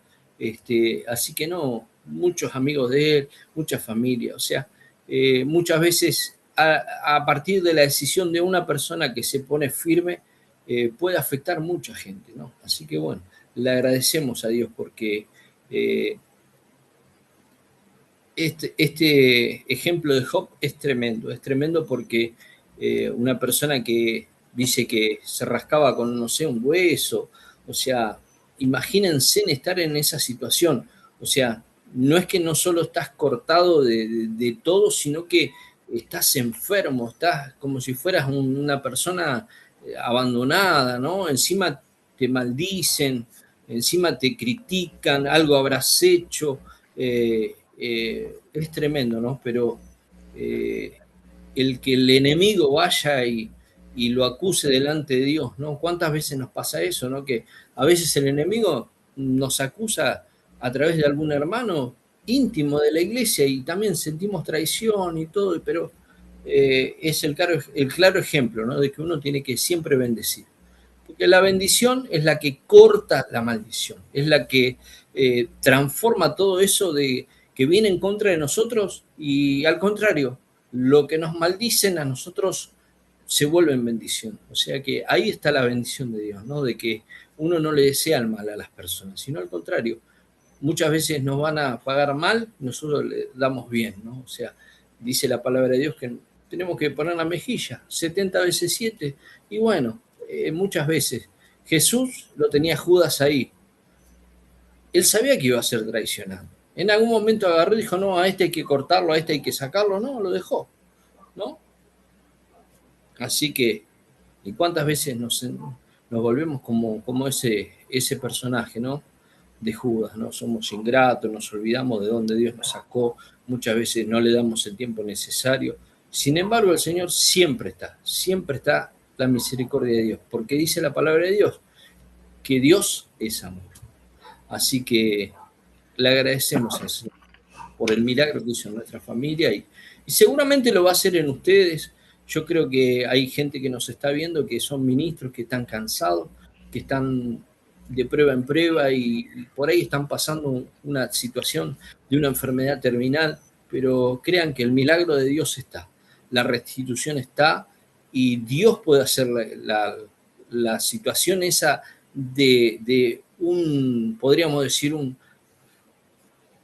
así que no, muchos amigos de él, mucha familia, o sea, muchas veces a partir de la decisión de una persona que se pone firme, puede afectar mucha gente, ¿no? Así que bueno, le agradecemos a Dios porque eh, este ejemplo de Job es tremendo porque una persona que dice que se rascaba con, no sé, un hueso, o sea, imagínense en estar en esa situación, o sea, no es que no solo estás cortado de todo, sino que estás enfermo, estás como si fueras una persona abandonada, ¿no? Encima te maldicen, encima te critican, algo habrás hecho, es tremendo, ¿no? Pero el que el enemigo vaya y lo acuse delante de Dios, ¿no? ¿Cuántas veces nos pasa eso, ¿no? Que a veces el enemigo nos acusa a través de algún hermano íntimo de la iglesia y también sentimos traición y todo, pero es el claro ejemplo, ¿no? De que uno tiene que siempre bendecir. Porque la bendición es la que corta la maldición, es la que transforma todo eso de que viene en contra de nosotros y al contrario, lo que nos maldicen a nosotros se vuelve en bendición. O sea que ahí está la bendición de Dios, ¿no? De que uno no le desea el mal a las personas, sino al contrario. Muchas veces nos van a pagar mal, nosotros le damos bien, ¿no? O sea, dice la palabra de Dios que tenemos que poner la mejilla, 70 veces 7, y bueno, muchas veces. Jesús lo tenía Judas ahí. Él sabía que iba a ser traicionado. En algún momento agarró y dijo, no, a este hay que cortarlo, a este hay que sacarlo. No, lo dejó, ¿no? Así que, ¿y cuántas veces nos volvemos como ese personaje, ¿no? De Judas, ¿no? Somos ingratos, nos olvidamos de dónde Dios nos sacó, muchas veces no le damos el tiempo necesario. Sin embargo, el Señor siempre está la misericordia de Dios, porque dice la palabra de Dios, que Dios es amor. Así que le agradecemos al Señor por el milagro que hizo en nuestra familia y seguramente lo va a hacer en ustedes. Yo creo que hay gente que nos está viendo que son ministros que están cansados, que están de prueba en prueba y por ahí están pasando una situación de una enfermedad terminal, pero crean que el milagro de Dios está, la restitución está y Dios puede hacer la situación esa de podríamos decir, un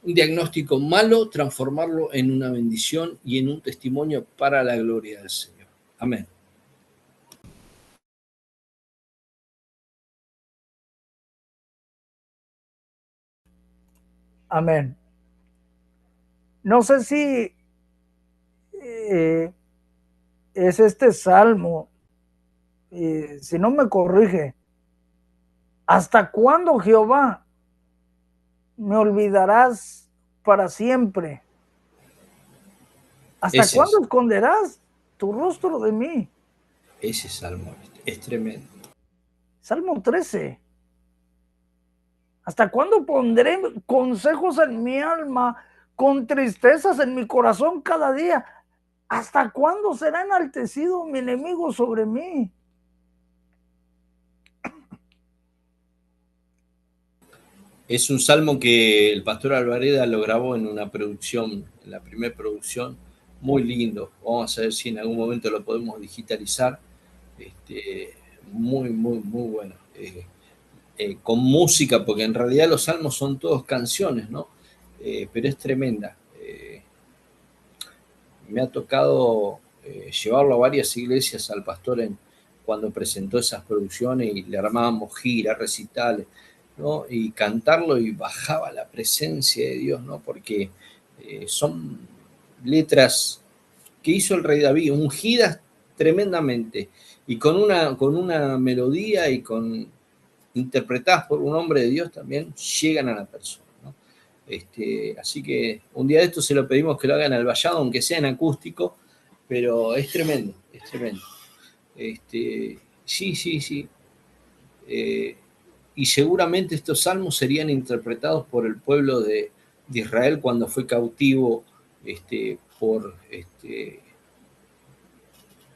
diagnóstico malo, transformarlo en una bendición y en un testimonio para la gloria del Señor. Amén. Amén. No sé si es este salmo, si no me corrige, ¿hasta cuándo, Jehová, me olvidarás para siempre? ¿Hasta cuándo esconderás tu rostro de mí? Ese salmo es tremendo. Salmo 13. ¿Hasta cuándo pondré consejos en mi alma, con tristezas en mi corazón cada día? ¿Hasta cuándo será enaltecido mi enemigo sobre mí? Es un salmo que el pastor Alvareda lo grabó en una producción, en la primera producción, muy lindo. Vamos a ver si en algún momento lo podemos digitalizar. Muy, muy, muy bueno. Con música, porque en realidad los salmos son todos canciones, ¿no? Pero es tremenda. Me ha tocado llevarlo a varias iglesias al pastor cuando presentó esas producciones y le armábamos giras, recitales, ¿no? Y cantarlo y bajaba la presencia de Dios, ¿no? Porque son letras que hizo el rey David, ungidas tremendamente y con una melodía y con interpretadas por un hombre de Dios también llegan a la persona, ¿no? Así que un día de esto se lo pedimos que lo hagan al vallado, aunque sea en acústico, pero es tremendo, es tremendo. Sí, sí, sí. Eh, y seguramente estos salmos serían interpretados por el pueblo de Israel cuando fue cautivo por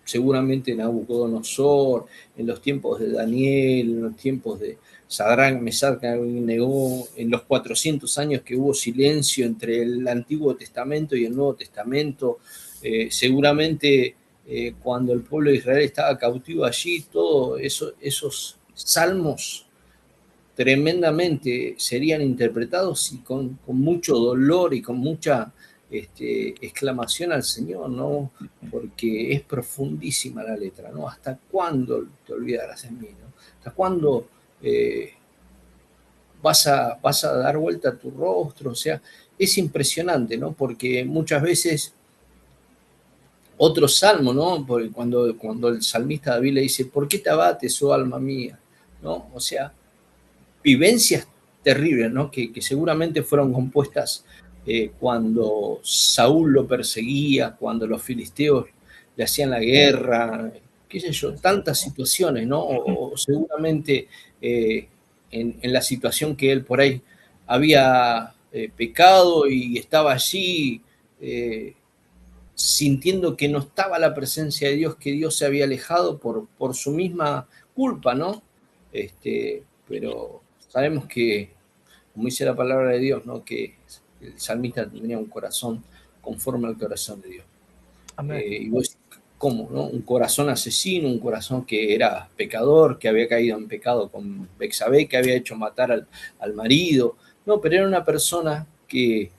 seguramente Nabucodonosor, en los tiempos de Daniel, en los tiempos de Sadrach, Mesach, Abednego, en los 400 años que hubo silencio entre el Antiguo Testamento y el Nuevo Testamento, seguramente cuando el pueblo de Israel estaba cautivo allí, todos esos salmos tremendamente serían interpretados y con mucho dolor y con mucha exclamación al Señor, ¿no? Porque es profundísima la letra, ¿no? ¿Hasta cuándo te olvidarás de mí, ¿no? ¿Hasta cuándo vas a dar vuelta a tu rostro? O sea, es impresionante, ¿no? Porque muchas veces otro salmo, ¿no? Porque cuando el salmista David le dice, ¿por qué te abates, oh alma mía? ¿No? O sea, vivencias terribles, ¿no? Que seguramente fueron compuestas cuando Saúl lo perseguía, cuando los filisteos le hacían la guerra, qué sé yo, tantas situaciones, ¿no? O seguramente en la situación que él por ahí había pecado y estaba allí sintiendo que no estaba la presencia de Dios, que Dios se había alejado por su misma culpa, ¿no? Pero sabemos que, como dice la palabra de Dios, ¿no? Que el salmista tenía un corazón conforme al corazón de Dios. Y vos, ¿cómo? ¿No? Un corazón asesino, un corazón que era pecador, que había caído en pecado con Bexabé, que había hecho matar al marido. No, pero era una persona que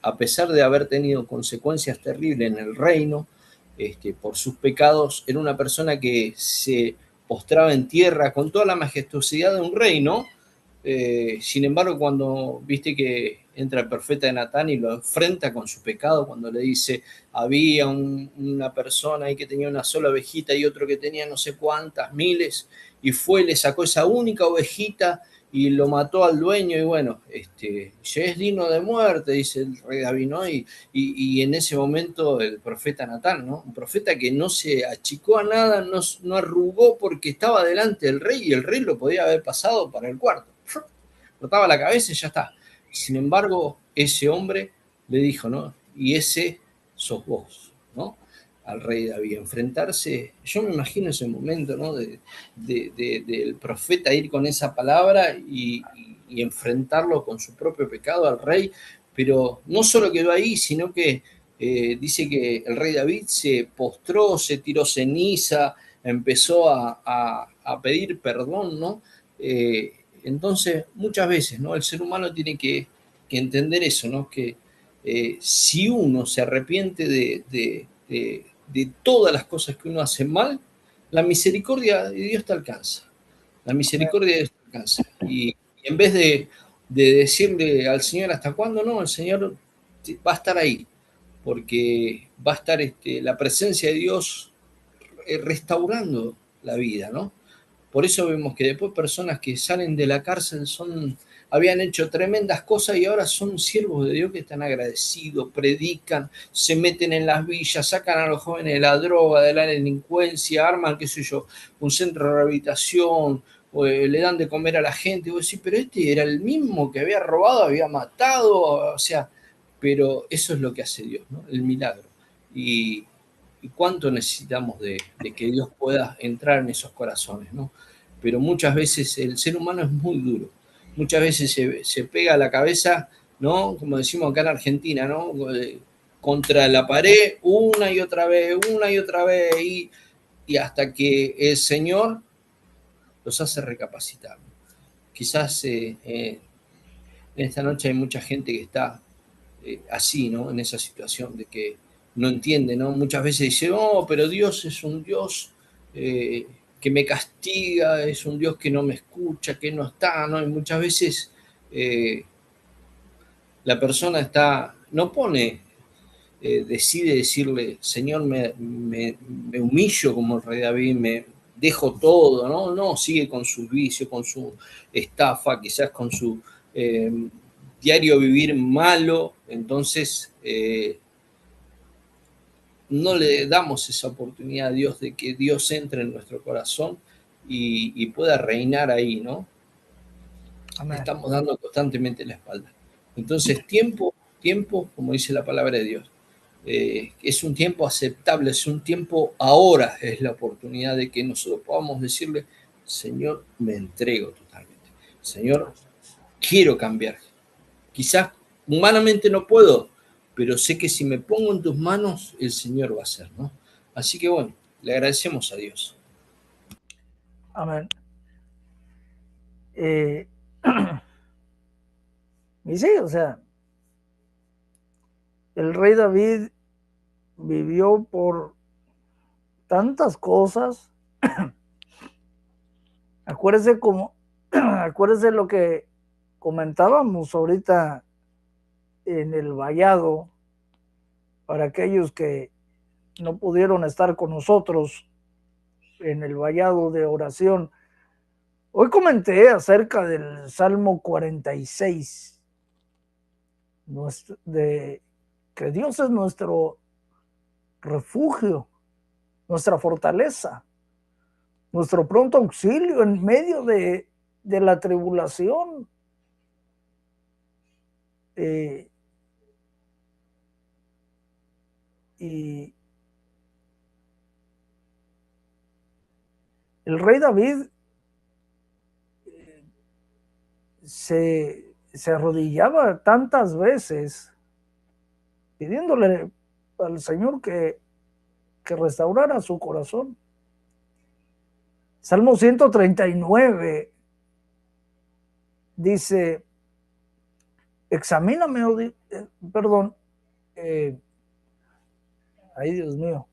a pesar de haber tenido consecuencias terribles en el reino, por sus pecados, era una persona que se postraba en tierra con toda la majestuosidad de un rey, ¿no? Sin embargo, cuando viste que entra el profeta de Natán y lo enfrenta con su pecado, cuando le dice, había una persona ahí que tenía una sola ovejita y otro que tenía no sé cuántas, miles, y fue, le sacó esa única ovejita y lo mató al dueño, y bueno, ya es digno de muerte, dice el rey David, ¿no? Y en ese momento el profeta Natán, ¿no? Un profeta que no se achicó a nada, no arrugó porque estaba delante del rey y el rey lo podía haber pasado para el cuarto. Cortaba la cabeza y ya está. Sin embargo, ese hombre le dijo, ¿no? Y ese sos vos, ¿no? Al rey David, enfrentarse, yo me imagino ese momento, ¿no? Del profeta ir con esa palabra y enfrentarlo con su propio pecado al rey, pero no solo quedó ahí, sino que dice que el rey David se postró, se tiró ceniza, empezó a pedir perdón, ¿no? Entonces, muchas veces, ¿no? El ser humano tiene que entender eso, ¿no? Que si uno se arrepiente de todas las cosas que uno hace mal, la misericordia de Dios te alcanza. La misericordia de Dios te alcanza. Y en vez de decirle al Señor hasta cuándo, no, el Señor va a estar ahí, porque va a estar la presencia de Dios restaurando la vida, ¿no? Por eso vemos que después personas que salen de la cárcel habían hecho tremendas cosas y ahora son siervos de Dios que están agradecidos, predican, se meten en las villas, sacan a los jóvenes de la droga, de la delincuencia, arman, qué sé yo, un centro de rehabilitación, o le dan de comer a la gente. Y vos decís, pero este era el mismo que había robado, había matado, o sea, pero eso es lo que hace Dios, ¿no? El milagro. Y, y cuánto necesitamos de que Dios pueda entrar en esos corazones, ¿no? Pero muchas veces el ser humano es muy duro muchas veces se pega a la cabeza, ¿no? Como decimos acá en Argentina, ¿no? Contra la pared una y otra vez, y hasta que el Señor los hace recapacitar. Quizás en esta noche hay mucha gente que está así, ¿no? En esa situación de que no entiende, ¿no? Muchas veces dice, oh, pero Dios es un Dios que me castiga, es un Dios que no me escucha, que no está, ¿no? Y muchas veces la persona está, no pone, decide decirle, Señor, me humillo como el rey David, me dejo todo, ¿no? No, sigue con su vicio, con su estafa, quizás con su diario vivir malo, entonces no le damos esa oportunidad a Dios de que Dios entre en nuestro corazón y pueda reinar ahí, ¿no? Le Amén. estamos dando constantemente la espalda. Entonces, tiempo, como dice la palabra de Dios, es un tiempo aceptable, es un tiempo ahora, es la oportunidad de que nosotros podamos decirle, Señor, me entrego totalmente. Señor, quiero cambiar. Quizás humanamente no puedo, pero sé que si me pongo en tus manos, el Señor va a hacer, ¿no? Así que bueno, le agradecemos a Dios. Amén. Y sí, o sea, el rey David vivió por tantas cosas. Acuérdese como, acuérdese lo que comentábamos ahorita en el vallado, para aquellos que no pudieron estar con nosotros en el vallado de oración. Hoy comenté acerca del Salmo 46, de que Dios es nuestro refugio, nuestra fortaleza, nuestro pronto auxilio en medio de la tribulación. Y el rey David se arrodillaba tantas veces pidiéndole al Señor que restaurara su corazón. Salmo 139 dice, examíname, perdón, ay Dios mío,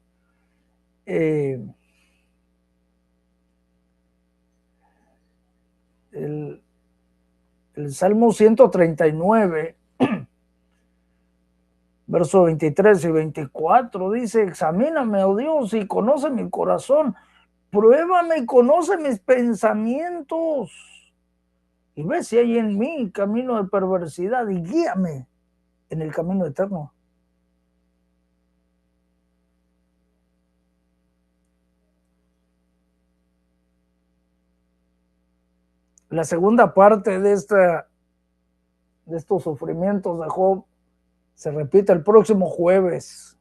el Salmo 139, versos 23 y 24, dice, examíname, oh Dios, y conoce mi corazón, pruébame y conoce mis pensamientos, y ve si hay en mí camino de perversidad, y guíame en el camino eterno. La segunda parte de estos sufrimientos de Job se repite el próximo jueves.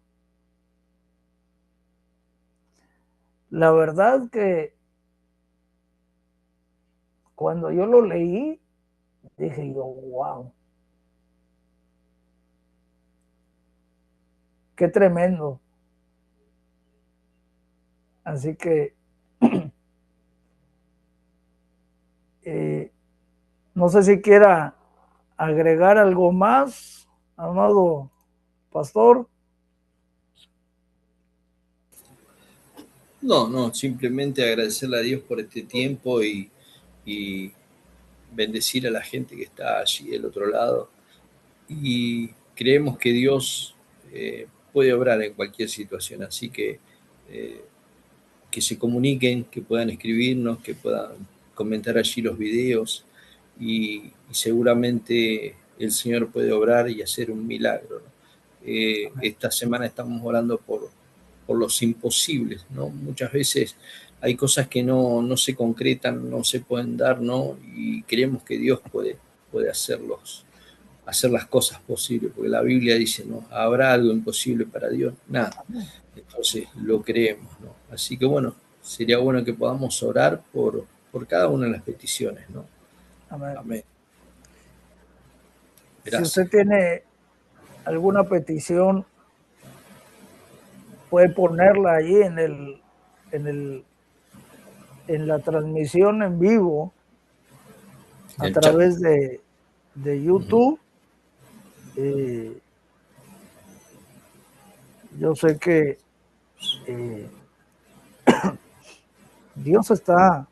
La verdad que cuando yo lo leí, dije yo, wow, qué tremendo. Así que no sé si quiera agregar algo más, amado pastor. No, simplemente agradecerle a Dios por este tiempo y bendecir a la gente que está allí del otro lado. Y creemos que Dios puede obrar en cualquier situación, así que se comuniquen, que puedan escribirnos, que puedan comentar allí los videos y seguramente el Señor puede obrar y hacer un milagro, ¿no? Esta semana estamos orando por los imposibles, ¿no? Muchas veces hay cosas que no se concretan, no se pueden dar, ¿no? Y creemos que Dios puede hacer las cosas posibles, porque la Biblia dice, ¿no? ¿Habrá algo imposible para Dios? Nada. Entonces lo creemos, ¿no? Así que bueno, sería bueno que podamos orar por cada una de las peticiones, ¿no? Amén. Amén. Si Gracias. usted tiene alguna petición, puede ponerla ahí en la transmisión en vivo a El chat. través de YouTube. Yo sé que eh, Dios está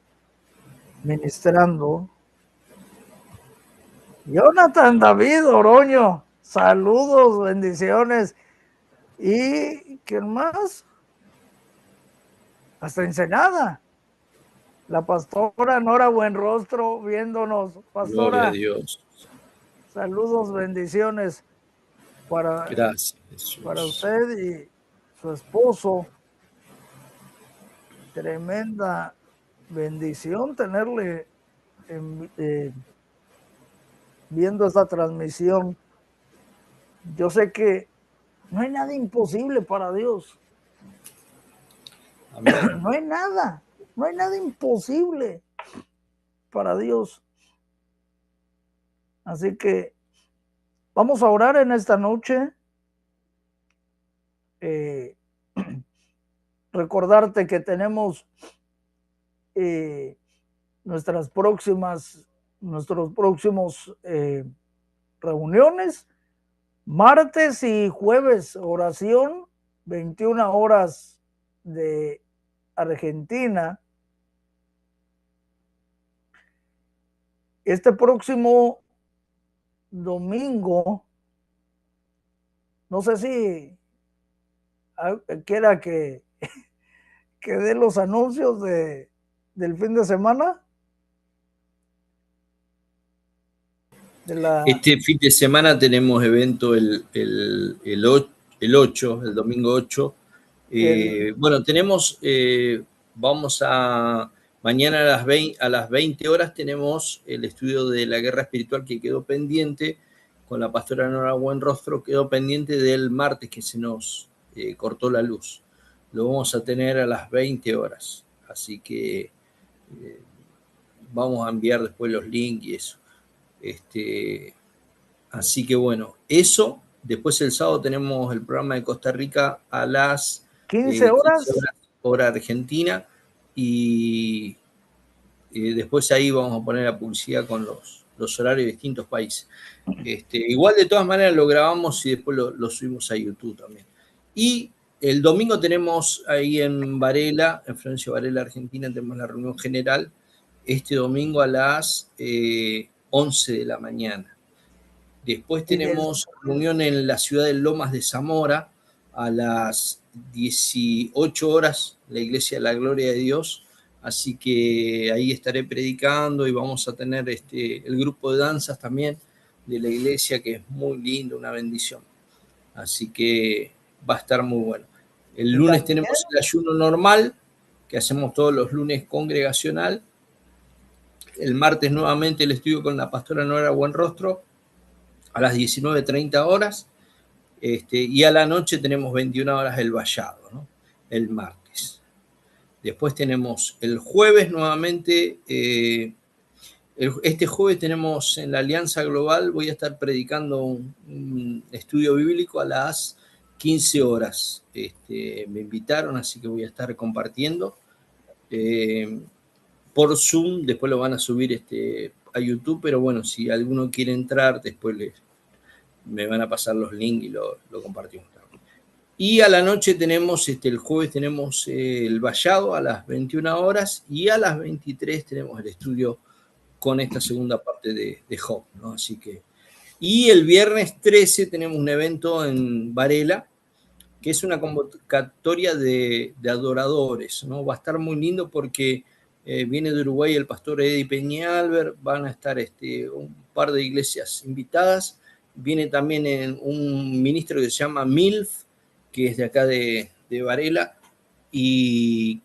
ministrando. Jonathan David Oroño, saludos, bendiciones. ¿Y quién más? Hasta Ensenada. La pastora Nora Buenrostro viéndonos. Gloria a Pastora, Dios. saludos, bendiciones Gracias, para Jesús. usted y su esposo. Tremenda bendición tenerle viendo esta transmisión. Yo sé que no hay nada imposible para Dios. Amén. No hay nada imposible para Dios. Así que vamos a orar en esta noche. Recordarte que tenemos nuestros próximos reuniones, martes y jueves, oración, 21 horas de Argentina. Este próximo domingo, no sé si quiera que dé los anuncios del fin de semana. Este fin de semana tenemos evento el 8, el domingo 8. Bueno, tenemos, vamos a, mañana a las 20 horas tenemos el estudio de la guerra espiritual que quedó pendiente con la pastora Nora Buenrostro, quedó pendiente del martes que se nos cortó la luz. Lo vamos a tener a las 20 horas, así que vamos a enviar después los links y eso. Así que bueno, eso. Después el sábado tenemos el programa de Costa Rica a las 15 15 horas. horas hora argentina y después ahí vamos a poner la publicidad con los horarios de distintos países. Igual de todas maneras lo grabamos y después lo subimos a YouTube también. Y el domingo tenemos ahí en Varela, en Florencio Varela, Argentina, tenemos la reunión general este domingo a las 11 de la mañana. Después tenemos reunión en la ciudad de Lomas de Zamora a las 18 horas, la Iglesia de la Gloria de Dios. Así que ahí estaré predicando y vamos a tener el grupo de danzas también de la iglesia, que es muy lindo, una bendición. Así que va a estar muy bueno. El lunes tenemos el ayuno normal, que hacemos todos los lunes congregacional. El martes nuevamente el estudio con la pastora Nora Buenrostro a las 19:30 horas, y a la noche tenemos 21 horas el vallado, ¿no? El martes. Después tenemos el jueves nuevamente, este jueves tenemos en la Alianza Global, voy a estar predicando un estudio bíblico a las 15 horas. Me invitaron, así que voy a estar compartiendo por Zoom, después lo van a subir a YouTube, pero bueno, si alguno quiere entrar, después me van a pasar los links y lo compartimos. Y a la noche tenemos, el jueves tenemos el vallado a las 21 horas y a las 23 tenemos el estudio con esta segunda parte de Job, ¿no? Así que, y el viernes 13 tenemos un evento en Varela, que es una convocatoria de adoradores, ¿no? Va a estar muy lindo porque viene de Uruguay el pastor Eddie Peñalver, van a estar un par de iglesias invitadas, viene también un ministro que se llama Milf, que es de acá de Varela, y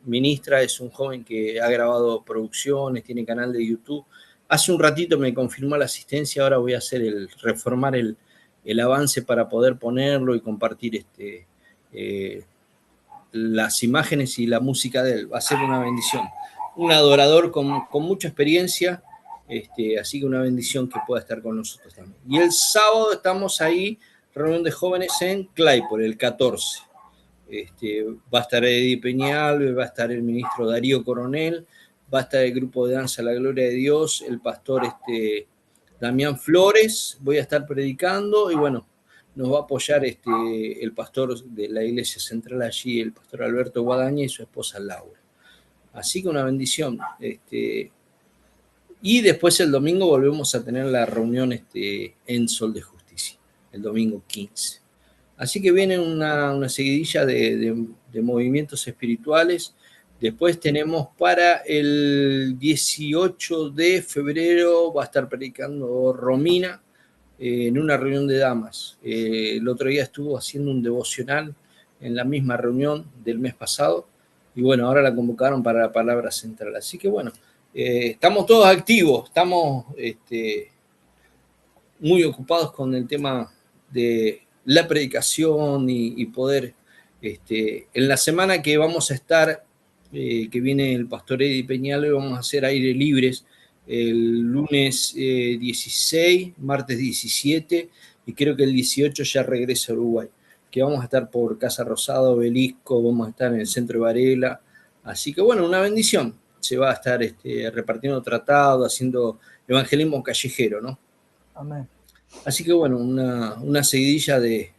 ministra, es un joven que ha grabado producciones, tiene canal de YouTube. Hace un ratito me confirmó la asistencia, ahora voy a hacer reformar el avance para poder ponerlo y compartir las imágenes y la música de él. Va a ser una bendición. Un adorador con mucha experiencia, Así que una bendición que pueda estar con nosotros también. Y el sábado estamos ahí, reunión de jóvenes en Claypole, el 14. Va a estar Eddie Peñal, va a estar el ministro Darío Coronel, va a estar el grupo de danza La Gloria de Dios, el pastor Damián Flores, voy a estar predicando y bueno, nos va a apoyar el pastor de la iglesia central allí, el pastor Alberto Guadaña y su esposa Laura. Así que una bendición. Y después el domingo volvemos a tener la reunión en Sol de Justicia, el domingo 15. Así que viene una seguidilla de movimientos espirituales. Después tenemos para el 18 de febrero, va a estar predicando Romina en una reunión de damas. El otro día estuvo haciendo un devocional en la misma reunión del mes pasado. Y bueno, ahora la convocaron para la palabra central. Así que bueno, estamos todos activos, estamos muy ocupados con el tema de la predicación y poder, en la semana que vamos a estar, que viene el pastor Eddie Peñalo, vamos a hacer aire libres el lunes 16, martes 17 y creo que el 18 ya regresa a Uruguay, que vamos a estar por Casa Rosado, Obelisco, vamos a estar en el centro de Varela, así que bueno, una bendición, se va a estar repartiendo tratado, haciendo evangelismo callejero, ¿no? Amén. Así que bueno, una seguidilla de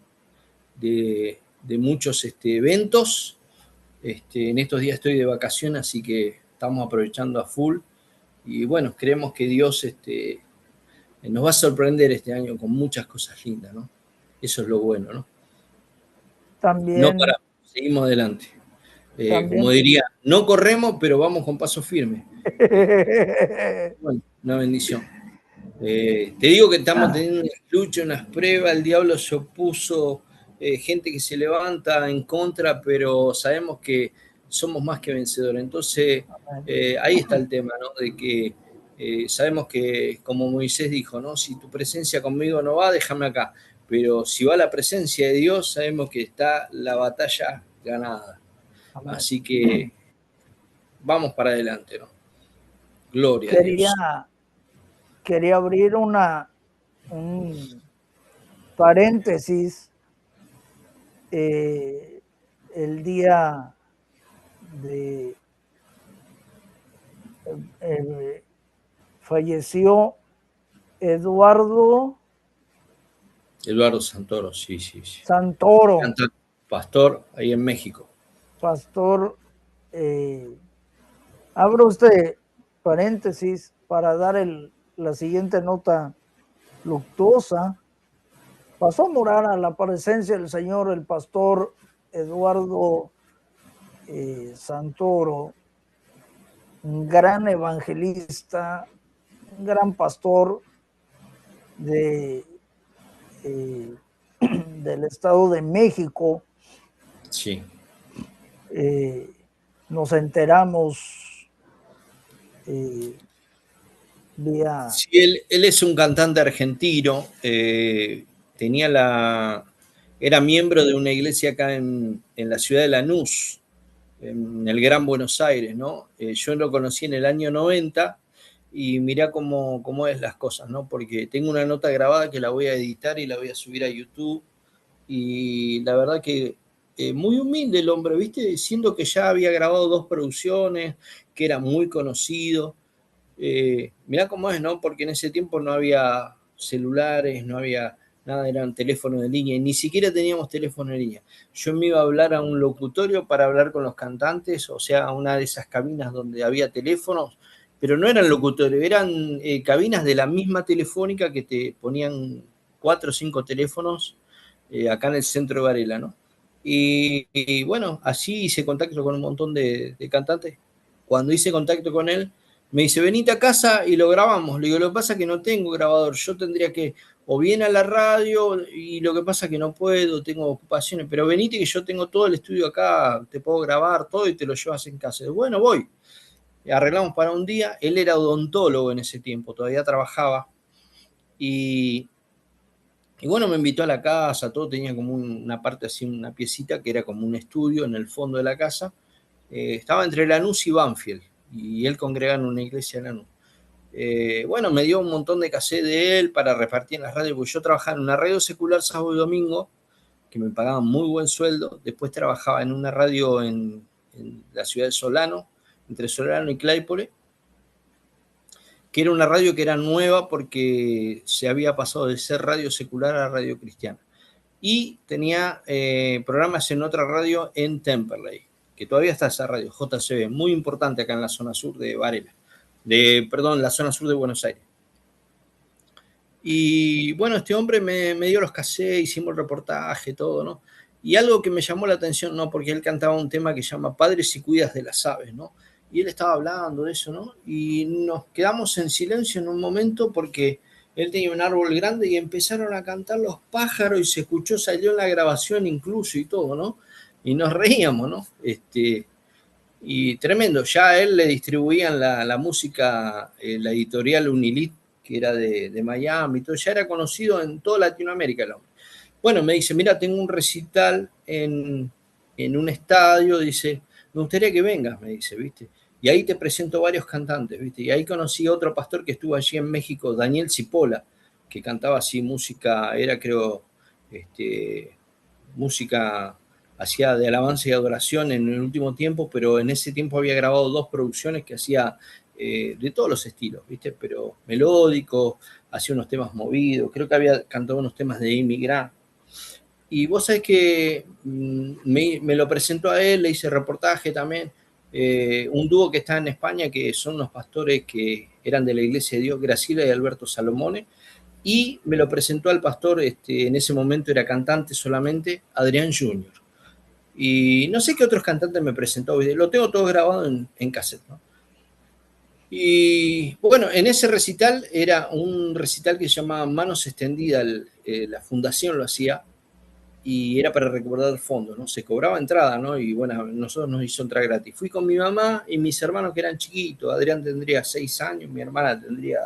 muchos eventos. En estos días estoy de vacaciones, así que estamos aprovechando a full. Y bueno, creemos que Dios nos va a sorprender este año con muchas cosas lindas, ¿no? Eso es lo bueno, ¿no? También, no paramos, seguimos adelante. Como diría, no corremos, pero vamos con paso firme. Bueno, una bendición. Te digo que estamos teniendo unas luchas, unas pruebas, el diablo se opuso, gente que se levanta en contra, pero sabemos que somos más que vencedores. Entonces, ahí está el tema, ¿no? De que sabemos que, como Moisés dijo, ¿no? Si tu presencia conmigo no va, déjame acá. Pero si va la presencia de Dios, sabemos que está la batalla ganada. Amén. Así que vamos para adelante, ¿no? Gloria a Dios. Quería abrir un paréntesis. El día de falleció Eduardo Santoro, sí. Santoro, pastor ahí en México. Pastor, abro este paréntesis para dar la siguiente nota luctuosa. Pasó a morar a la presencia del Señor el pastor Eduardo Santoro, un gran evangelista, un gran pastor del Estado de México. Sí. Nos enteramos vía... Sí, él es un cantante argentino, era miembro de una iglesia acá en la ciudad de Lanús, en el Gran Buenos Aires, ¿no? Yo lo conocí en el año 90 y mirá cómo es las cosas, ¿no? Porque tengo una nota grabada que la voy a editar y la voy a subir a YouTube y la verdad que muy humilde el hombre, ¿viste? Siendo que ya había grabado 2 producciones, que era muy conocido. Mirá cómo es, ¿no? Porque en ese tiempo no había celulares, no había nada, eran teléfonos de línea, y ni siquiera teníamos teléfono de línea. Yo me iba a hablar a un locutorio para hablar con los cantantes, o sea, a una de esas cabinas donde había teléfonos, pero no eran locutorios, eran cabinas de la misma telefónica que te ponían 4 o 5 teléfonos acá en el centro de Varela, ¿no? Y bueno, así hice contacto con un montón de cantantes. Cuando hice contacto con él, me dice, venite a casa y lo grabamos. Le digo, lo que pasa es que no tengo grabador. Yo tendría que, o bien a la radio, y lo que pasa es que no puedo, tengo ocupaciones, pero venite que yo tengo todo el estudio acá, te puedo grabar todo y te lo llevas en casa. Y bueno, voy. Y arreglamos para un día. Él era odontólogo en ese tiempo, todavía trabajaba. Y bueno, me invitó a la casa, todo tenía como una parte así, una piecita que era como un estudio en el fondo de la casa. Estaba entre Lanús y Banfield, y él congregaba en una iglesia de Lanús. bueno, me dio un montón de cassette de él para repartir en las radios, porque yo trabajaba en una radio secular sábado y domingo, que me pagaban muy buen sueldo. Después trabajaba en una radio en la ciudad de Solano, entre Solano y Claypole, que era una radio que era nueva porque se había pasado de ser radio secular a radio cristiana. Y tenía programas en otra radio en Temperley, que todavía está esa radio, JCB, muy importante acá en la zona sur de Varela, perdón, la zona sur de Buenos Aires. Y bueno, este hombre me dio los cassettes, hicimos el reportaje, todo, ¿no? Y algo que me llamó la atención, ¿no? Porque él cantaba un tema que se llama Padres y cuidas de las aves, ¿no? Y él estaba hablando de eso, ¿no? Y nos quedamos en silencio en un momento porque él tenía un árbol grande y empezaron a cantar los pájaros y se escuchó, salió en la grabación incluso y todo, ¿no? Y nos reíamos, ¿no? Y tremendo, ya a él le distribuían la música, la editorial Unilit, que era de Miami, todo, ya era conocido en toda Latinoamérica el hombre. Bueno, me dice, mira, tengo un recital en un estadio, dice, me gustaría que vengas, me dice, ¿viste? Y ahí te presento varios cantantes, ¿viste? Y ahí conocí a otro pastor que estuvo allí en México, Daniel Cipolla, que cantaba así música, era creo, música hacía de alabanza y adoración en el último tiempo, pero en ese tiempo había grabado 2 producciones que hacía de todos los estilos, ¿viste? Pero melódico, hacía unos temas movidos, creo que había cantado unos temas de Amy Grant. Y vos sabés que me lo presentó a él, le hice reportaje también, un dúo que está en España, que son unos pastores que eran de la Iglesia de Dios, Graciela y Alberto Salomone, y me lo presentó al pastor, en ese momento era cantante solamente, Adrián Junior. Y no sé qué otros cantantes me presentó, lo tengo todo grabado en cassette, ¿no? Y bueno, en ese recital era un recital que se llamaba Manos Extendidas, la fundación lo hacía, y era para recaudar fondos, ¿no? Se cobraba entrada, ¿no? Y bueno, nosotros nos hizo entrar gratis. Fui con mi mamá y mis hermanos que eran chiquitos, Adrián tendría 6 años, mi hermana tendría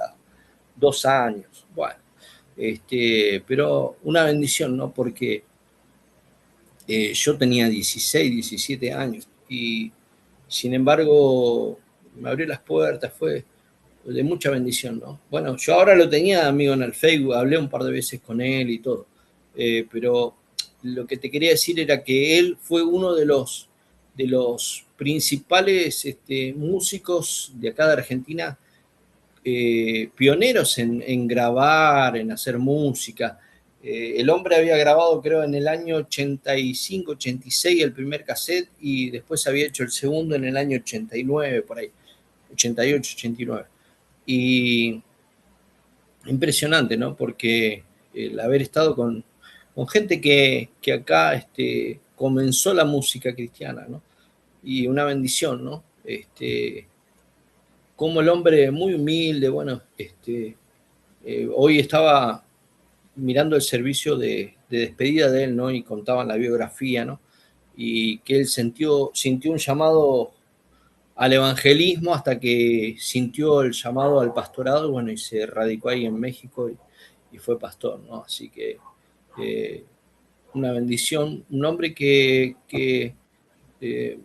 2 años, bueno, pero una bendición, ¿no? Porque yo tenía 16, 17 años y sin embargo me abrió las puertas, fue de mucha bendición, ¿no? Bueno, yo ahora lo tenía amigo en el Facebook, hablé un par de veces con él y todo, pero lo que te quería decir era que él fue uno de los principales músicos de acá de Argentina, pioneros en grabar, en hacer música. El hombre había grabado, creo, en el año 85, 86 el primer cassette y después había hecho el segundo en el año 89, por ahí, 88, 89. Y impresionante, ¿no? Porque el haber estado con gente que acá comenzó la música cristiana, ¿no? Y una bendición, ¿no? Como el hombre muy humilde, bueno, hoy estaba mirando el servicio de despedida de él, ¿no? Y contaban la biografía, ¿no? Y que él sintió un llamado al evangelismo hasta que sintió el llamado al pastorado, bueno, y se radicó ahí en México y fue pastor, ¿no? Así que una bendición, un hombre que eh,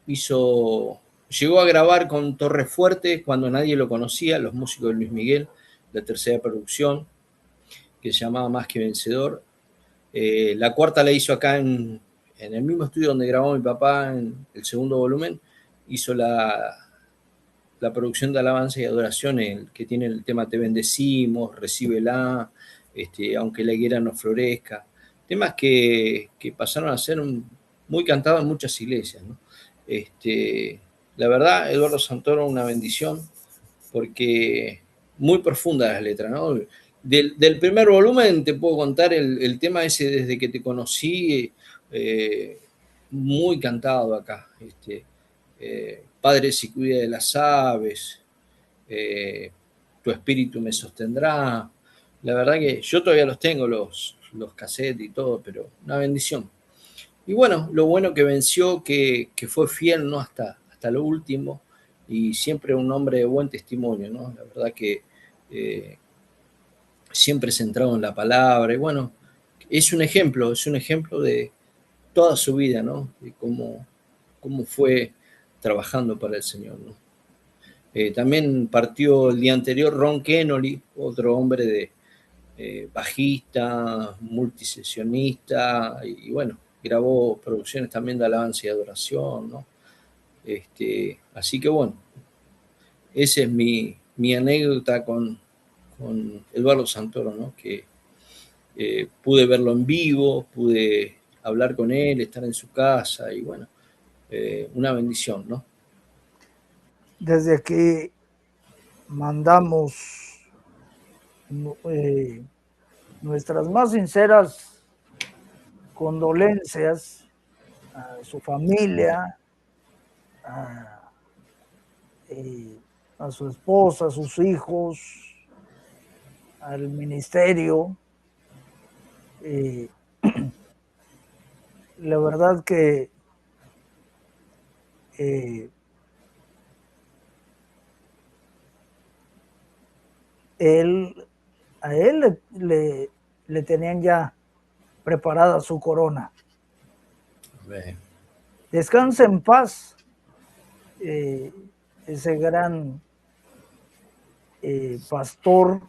llegó a grabar con Torrefuerte cuando nadie lo conocía, los músicos de Luis Miguel, la tercera producción, que se llamaba Más que Vencedor. La cuarta la hizo acá en el mismo estudio donde grabó mi papá en el segundo volumen, hizo la producción de alabanza y adoración, que tiene el tema Te bendecimos, Recíbela, Aunque la higuera no florezca, temas que pasaron a ser muy cantados en muchas iglesias, ¿no? La verdad, Eduardo Santoro, una bendición, porque muy profunda las letras, ¿no? Del primer volumen te puedo contar el tema ese desde que te conocí, muy cantado acá. Padre si cuida de las aves, tu espíritu me sostendrá. La verdad que yo todavía los tengo, los cassettes y todo, pero una bendición. Y bueno, lo bueno que venció, que fue fiel, ¿no? Hasta lo último, y siempre un hombre de buen testimonio, ¿no? La verdad que siempre centrado en la palabra, y bueno, es un ejemplo de toda su vida, ¿no? De cómo fue trabajando para el Señor, ¿no? También partió el día anterior Ron Kenoly, otro hombre de bajista, multisesionista, y bueno, grabó producciones también de alabanza y adoración, ¿no? Así que bueno, esa es mi anécdota con Eduardo Santoro, ¿no? Que pude verlo en vivo, pude hablar con él, estar en su casa y bueno, una bendición, ¿no? Desde aquí mandamos nuestras más sinceras condolencias a su familia, a, a su esposa, a sus hijos, al ministerio. La verdad que él, a él le tenían ya preparada su corona. Descansa en paz ese gran pastor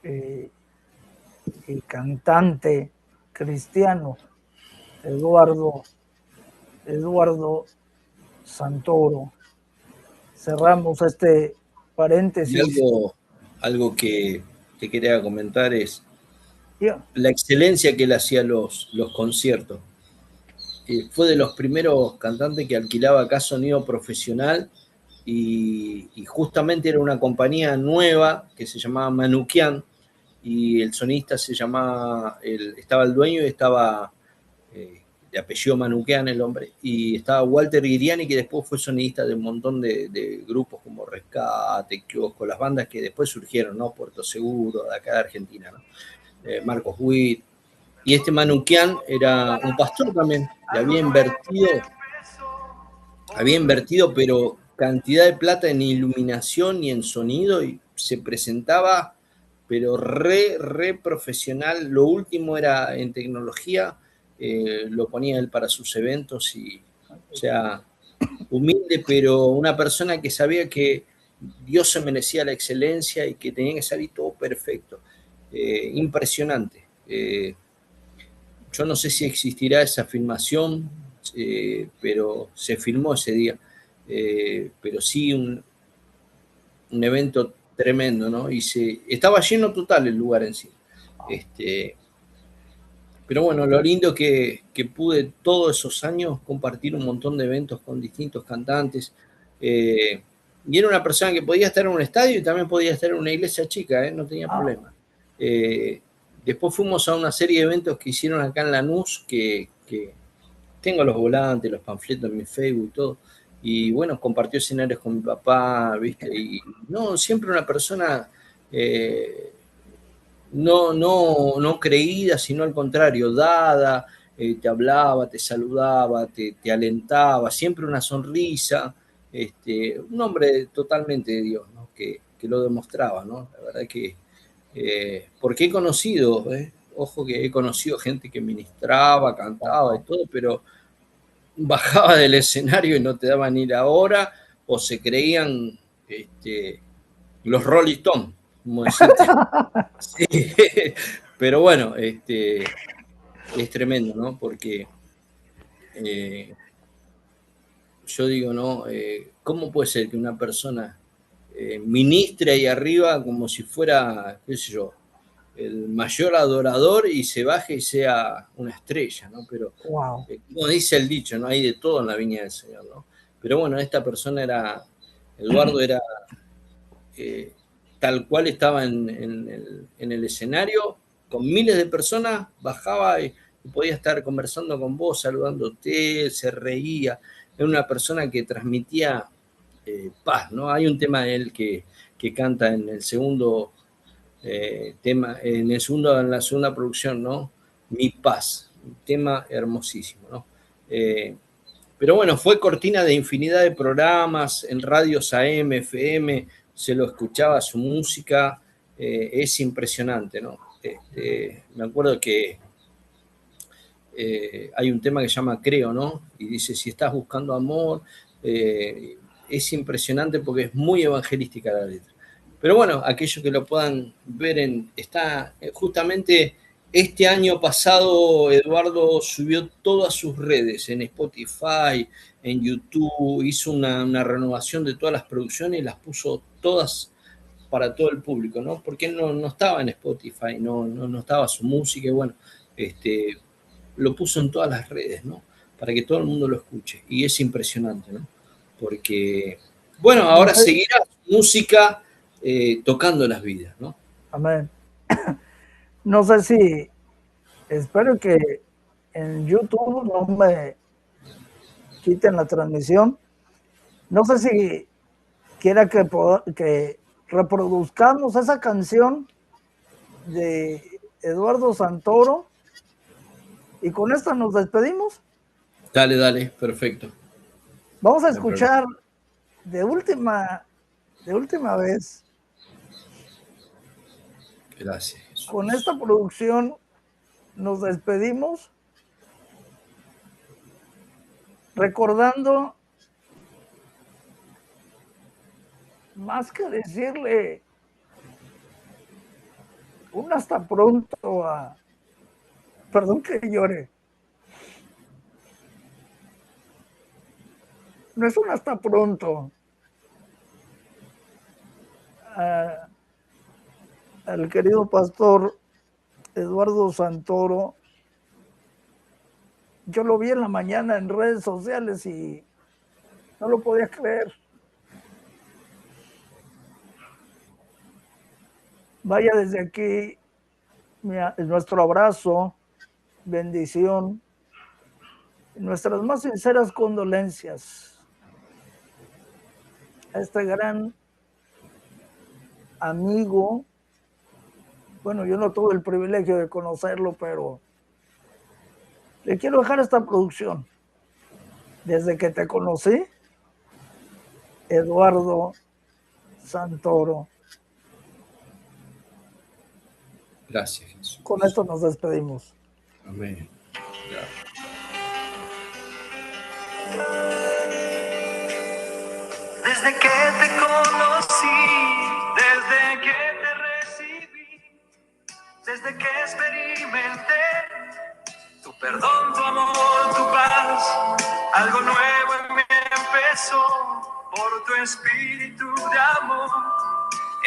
y cantante cristiano, Eduardo Santoro. Cerramos este Y paréntesis. algo que te quería comentar es Yeah. la excelencia que él hacía los conciertos. Fue de los primeros cantantes que alquilaba acá sonido profesional y justamente era una compañía nueva que se llamaba Manukian y el sonista se llamaba, estaba el dueño y estaba de apellido Manukian el hombre, y estaba Walter Guiriani, que después fue sonidista de un montón de grupos como Rescate, Kiosco, las bandas que después surgieron, ¿no? Puerto Seguro, de acá de Argentina, ¿no? Marcos Witt. Y este Manukian era un pastor también, y había invertido, pero cantidad de plata en iluminación y en sonido, y se presentaba, pero re profesional. Lo último era en tecnología, lo ponía él para sus eventos, y, o sea, humilde, pero una persona que sabía que Dios se merecía la excelencia y que tenía que salir todo perfecto. Impresionante. Yo no sé si existirá esa filmación, pero se filmó ese día. Pero sí un evento tremendo, ¿no? Y estaba lleno total el lugar en sí. Pero bueno, lo lindo que pude todos esos años compartir un montón de eventos con distintos cantantes. Y era una persona que podía estar en un estadio y también podía estar en una iglesia chica, no tenía problema. Después fuimos a una serie de eventos que hicieron acá en Lanús, que tengo los volantes, los panfletos en mi Facebook y todo. Y bueno, compartió escenarios con mi papá, ¿viste? Y no, siempre una persona no creída, sino al contrario, dada, te hablaba, te saludaba, te alentaba, siempre una sonrisa. Un hombre totalmente de Dios, ¿no? Que lo demostraba, ¿no? La verdad que, porque he conocido, ojo que he conocido gente que ministraba, cantaba y todo, pero bajaba del escenario y no te daban ni la hora, o se creían los Rolling Stones, como decirte. Sí. Pero bueno, es tremendo, ¿no? Porque yo digo, ¿no? ¿Cómo puede ser que una persona ministre ahí arriba como si fuera, qué sé yo, el mayor adorador y se baje y sea una estrella, ¿no? Pero, Wow. como dice el dicho, ¿no? Hay de todo en la viña del Señor, ¿no? Pero bueno, esta persona Eduardo era tal cual estaba en el escenario, con miles de personas, bajaba y podía estar conversando con vos, saludándote, se reía. Era una persona que transmitía paz, ¿no? Hay un tema de él que canta en el segundo tema, en la segunda producción, ¿no? Mi paz, un tema hermosísimo, ¿no? Pero bueno, fue cortina de infinidad de programas en radios AM, FM, se lo escuchaba su música, es impresionante, ¿no? Me acuerdo que hay un tema que se llama Creo, ¿no? Y dice, si estás buscando amor, es impresionante porque es muy evangelística la letra. Pero bueno, aquellos que lo puedan ver, está justamente este año pasado, Eduardo subió todas sus redes en Spotify, en YouTube, hizo una renovación de todas las producciones y las puso todas para todo el público, ¿no? Porque él no estaba en Spotify, no estaba su música, y bueno, lo puso en todas las redes, ¿no? Para que todo el mundo lo escuche. Y es impresionante, ¿no? Porque, bueno, No ahora sé, seguirá su música tocando las vidas, ¿no? amén. No sé si, espero que en YouTube no me quiten la transmisión. No sé si quiera que reproduzcamos esa canción de Eduardo Santoro y con esta nos despedimos. Dale, dale, perfecto. Vamos a No hay problema. escuchar de última vez Gracias, con Jesús. esta producción. Nos despedimos recordando, más que decirle un hasta pronto perdón que llore, no es un hasta pronto al querido pastor Eduardo Santoro. Yo lo vi en la mañana en redes sociales y no lo podía creer. Vaya, desde aquí nuestro abrazo, bendición, nuestras más sinceras condolencias a este gran amigo. Bueno, yo no tuve el privilegio de conocerlo, pero le quiero dejar esta producción. Desde que te conocí, Eduardo Santoro. Gracias, Jesús. Con esto nos despedimos. Amén. Gracias. Desde que te conocí, desde que te recibí, desde que experimenté tu perdón, tu amor, tu paz, algo nuevo en mí empezó por tu espíritu de amor.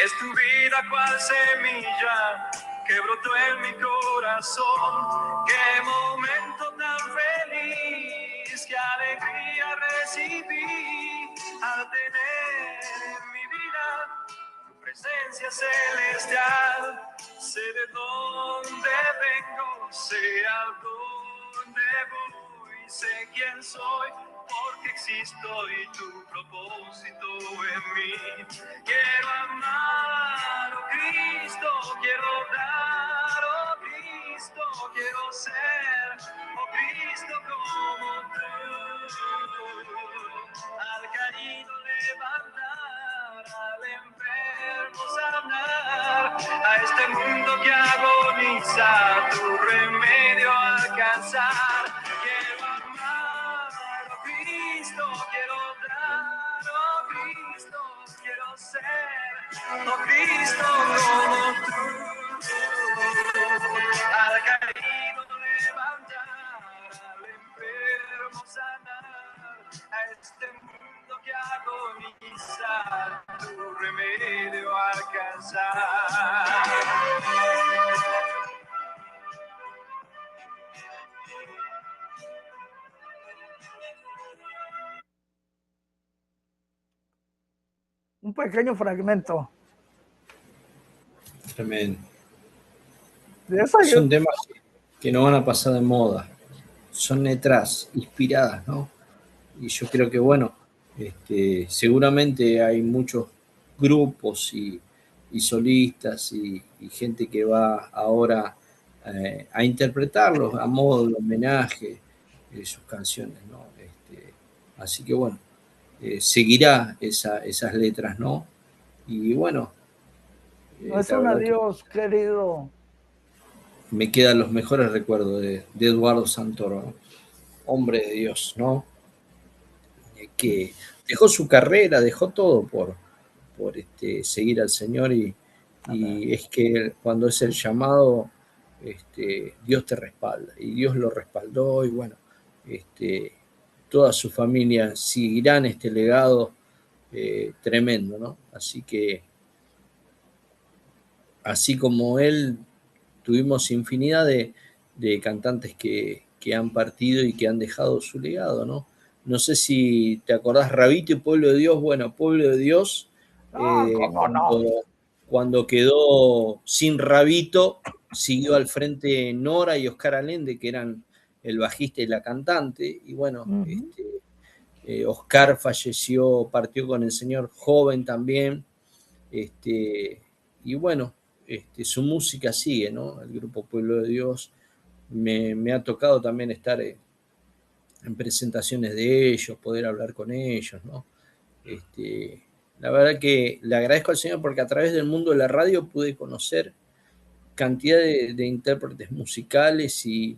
Es tu vida cual semilla que brotó en mi corazón. Qué momento tan feliz, qué alegría recibí al tener en mi vida tu presencia celestial. Sé de dónde vengo, sé a dónde voy, sé quién soy, porque existo y tu propósito en mí. Quiero amar, oh Cristo, quiero dar, oh Cristo, quiero ser, oh Cristo, como tú. Al caído levantar, al enfermo sanar, a este mundo que agoniza, tu remedio alcanzar. Quiero amar, oh Cristo, quiero dar, oh Cristo, quiero ser, oh Cristo, como tú. Al caído levantar, al enfermo sanar, a este mundo que agoniza, tu remedio alcanzar. Un pequeño fragmento Tremendo. de esa. Son temas que no van a pasar de moda. Son letras inspiradas, ¿no? Y yo creo que, bueno, seguramente hay muchos grupos y solistas y gente que va ahora a interpretarlos a modo de homenaje sus canciones, ¿no? Así que, bueno, seguirá esas letras, ¿no? Y bueno, No es la un verdad que adiós, querido. me quedan los mejores recuerdos de Eduardo Santoro, ¿no? Hombre de Dios, ¿no? Que dejó su carrera, dejó todo por seguir al Señor y es que cuando es el llamado, Dios te respalda y Dios lo respaldó y bueno, toda su familia seguirán este legado tremendo, ¿no? Así que, así como él, tuvimos infinidad de cantantes que han partido y que han dejado su legado, ¿no? No sé si te acordás, Rabito y Pueblo de Dios. Bueno, Pueblo de Dios, ¿Cómo no? cuando quedó sin Rabito, siguió al frente Nora y Oscar Allende, que eran el bajista y la cantante, y bueno, Oscar falleció, partió con el Señor joven también, y bueno, su música sigue, ¿no? El grupo Pueblo de Dios, me ha tocado también estar en presentaciones de ellos, poder hablar con ellos, ¿no? La verdad que le agradezco al Señor porque a través del mundo de la radio pude conocer cantidad de intérpretes musicales y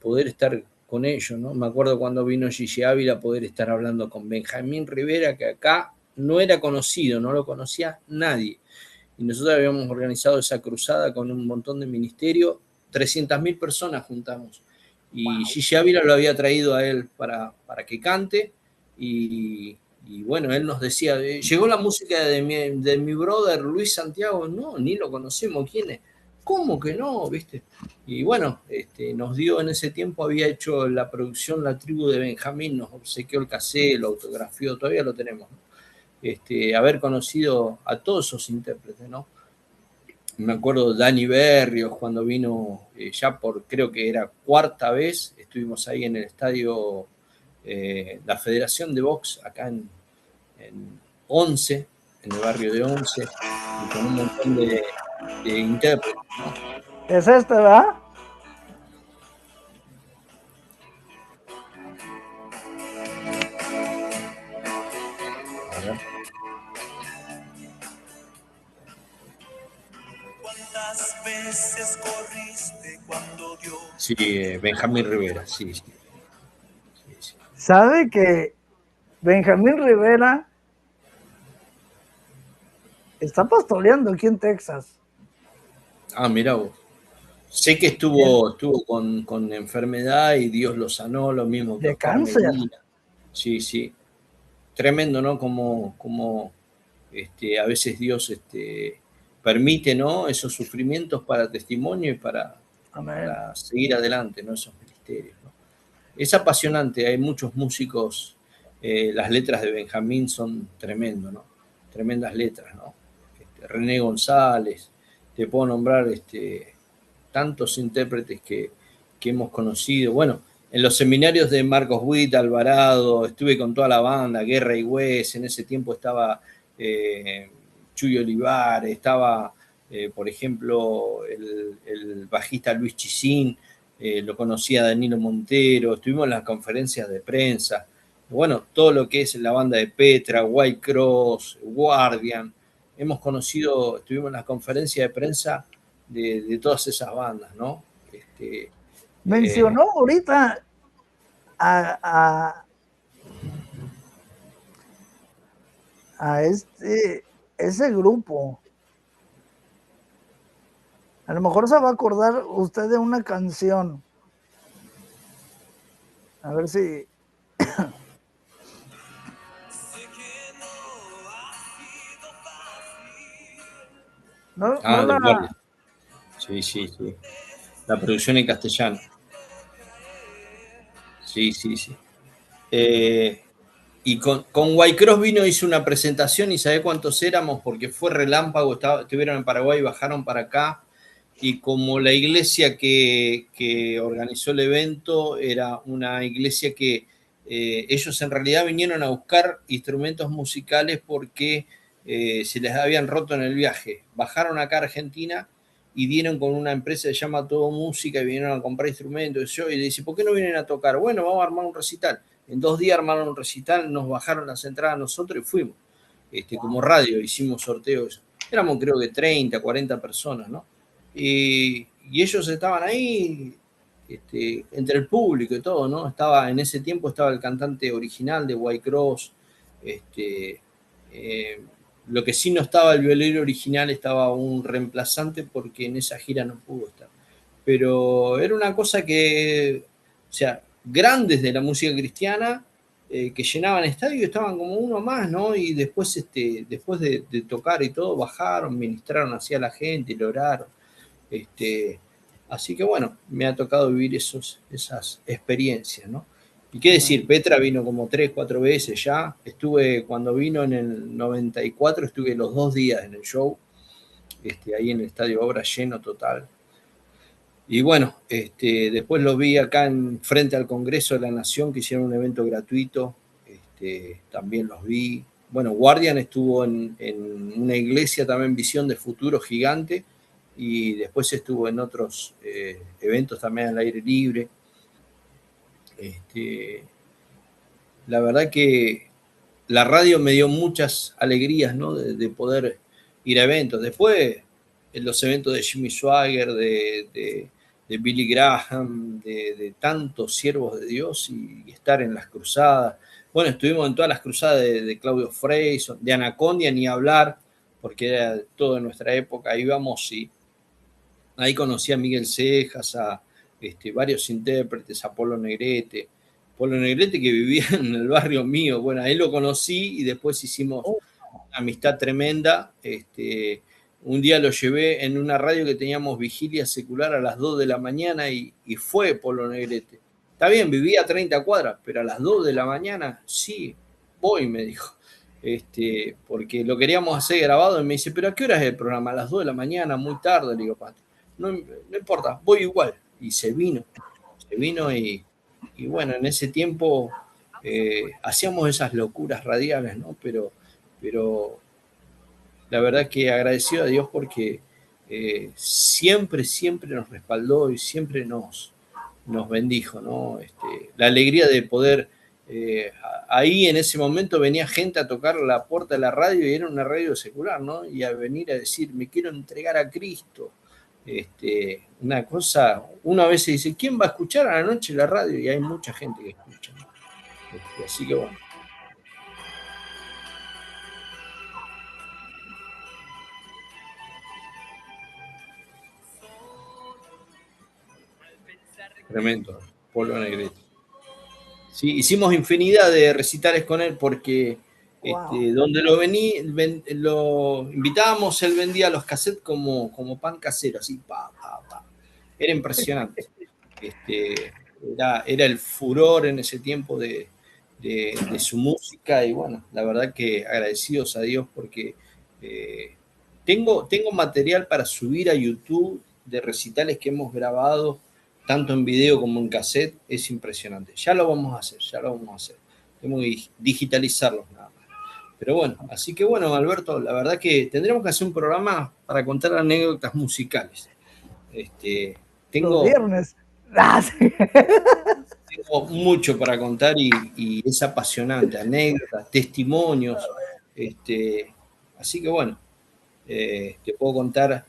poder estar con ellos, ¿no? Me acuerdo cuando vino Gigi Ávila, poder estar hablando con Benjamín Rivera, que acá no era conocido, no lo conocía nadie. Y nosotros habíamos organizado esa cruzada con un montón de ministerios, 300.000 personas juntamos. Y Gigi Ávila lo había traído a él para que cante y bueno, él nos decía, llegó la música de mi brother Luis Santiago, no, ni lo conocemos, ¿quién es? ¿Cómo que no? ¿Viste? Y bueno, nos dio en ese tiempo, había hecho la producción La Tribu de Benjamín, nos obsequió el cassette, lo autografió, todavía lo tenemos, ¿no? Haber conocido a todos esos intérpretes, ¿no? Me acuerdo de Dani Berrios cuando vino, ya por creo que era cuarta vez, estuvimos ahí en el estadio, la Federación de Box, acá en Once, en el barrio de Once, y con un montón de intérpretes, ¿no? Es ¿verdad? A ver. ¿Cuántas veces corriste cuando Dios? Sí, Benjamín Rivera, sí. ¿Sabe que Benjamín Rivera está pastoreando aquí en Texas? Ah, mirá vos. Sé que estuvo con enfermedad y Dios lo sanó, lo mismo que De Oscar cáncer. Medina. Sí. Tremendo, ¿no? Como a veces Dios permite, ¿no? Esos sufrimientos para testimonio y para seguir adelante, ¿no? Esos ministerios, ¿no? Es apasionante, hay muchos músicos, las letras de Benjamín son tremendos, ¿no? Tremendas letras, ¿no? René González, te puedo nombrar tantos intérpretes que hemos conocido. Bueno, en los seminarios de Marcos Witt, Alvarado, estuve con toda la banda, Guerra y Wes, en ese tiempo estaba Chuy Olivares, estaba, por ejemplo, el bajista Luis Chisín, lo conocía Danilo Montero, estuvimos en las conferencias de prensa, bueno, todo lo que es la banda de Petra, White Cross, Guardian, hemos conocido, estuvimos en las conferencias de prensa de todas esas bandas, ¿no? Mencionó ahorita a ese grupo. A lo mejor se va a acordar usted de una canción. A ver si. No de la... Guardia. Sí. La producción en castellano. Sí. Y con White Cross vino, hizo una presentación y ¿sabe cuántos éramos? Porque fue relámpago, estuvieron en Paraguay, bajaron para acá. Y como la iglesia que organizó el evento era una iglesia que ellos en realidad vinieron a buscar instrumentos musicales porque se les habían roto en el viaje. Bajaron acá a Argentina y dieron con una empresa que se llama Todo Música y vinieron a comprar instrumentos. Y le dice, ¿por qué no vienen a tocar? Bueno, vamos a armar un recital. En 2 días armaron un recital, nos bajaron las entradas nosotros y fuimos. Como radio hicimos sorteos. Éramos creo que 30, 40 personas, ¿no? Y ellos estaban ahí entre el público y todo, ¿no? En ese tiempo estaba el cantante original de White Cross, Lo que sí no estaba el violero original, estaba un reemplazante porque en esa gira no pudo estar. Pero era una cosa que, o sea, grandes de la música cristiana que llenaban estadios, estaban como uno más, ¿no? Y después, después de tocar y todo, bajaron, ministraron hacia la gente y lo oraron. Así que bueno, me ha tocado vivir esas experiencias, ¿no? Y qué decir, Petra vino como 3, 4 veces ya. Cuando vino en el 94, estuve los 2 días en el show, ahí en el Estadio Obra lleno total. Y bueno, después lo vi acá frente al Congreso de la Nación, que hicieron un evento gratuito, también los vi. Bueno, Guardian estuvo en una iglesia también, Visión de Futuro gigante, y después estuvo en otros eventos también al aire libre. La verdad que la radio me dio muchas alegrías, ¿no? De poder ir a eventos. Después, en los eventos de Jimmy Swaggart, de Billy Graham, de tantos siervos de Dios y estar en las cruzadas. Bueno, estuvimos en todas las cruzadas de Claudio Freyson, de Anacondia, ni hablar, porque era todo de nuestra época. Íbamos y ahí conocí a Miguel Cejas, a varios intérpretes, a Polo Negrete. Polo Negrete que vivía en el barrio mío. Bueno, ahí lo conocí y después hicimos una amistad tremenda. Un día lo llevé en una radio que teníamos vigilia secular a las 2 de la mañana y fue Polo Negrete. Está bien, vivía a 30 cuadras, pero a las 2 de la mañana, sí, voy, me dijo. Porque lo queríamos hacer grabado y me dice, ¿pero a qué hora es el programa? A las 2 de la mañana, muy tarde. Le digo, no importa, voy igual. Y se vino y bueno, en ese tiempo hacíamos esas locuras radiales, ¿no? Pero la verdad que agradecido a Dios porque siempre nos respaldó y siempre nos bendijo, ¿no? La alegría de poder, ahí en ese momento venía gente a tocar la puerta de la radio y era una radio secular, ¿no? Y a venir a decir, me quiero entregar a Cristo. Una cosa, una vez se dice, ¿quién va a escuchar a la noche la radio? Y hay mucha gente que escucha, ¿no? Así que bueno. Tremendo, Polo Negrete. Sí, hicimos infinidad de recitales con él porque donde lo invitábamos, él vendía los cassettes como pan casero, así, pa. Era impresionante. Era el furor en ese tiempo de su música y bueno, la verdad que agradecidos a Dios porque tengo material para subir a YouTube de recitales que hemos grabado tanto en video como en cassette, es impresionante. Ya lo vamos a hacer. Tenemos que digitalizarlos nada más. Pero bueno, así que bueno, Alberto, la verdad que tendremos que hacer un programa para contar anécdotas musicales. Los viernes. Tengo mucho para contar y es apasionante, anécdotas, testimonios. Así que bueno, te puedo contar,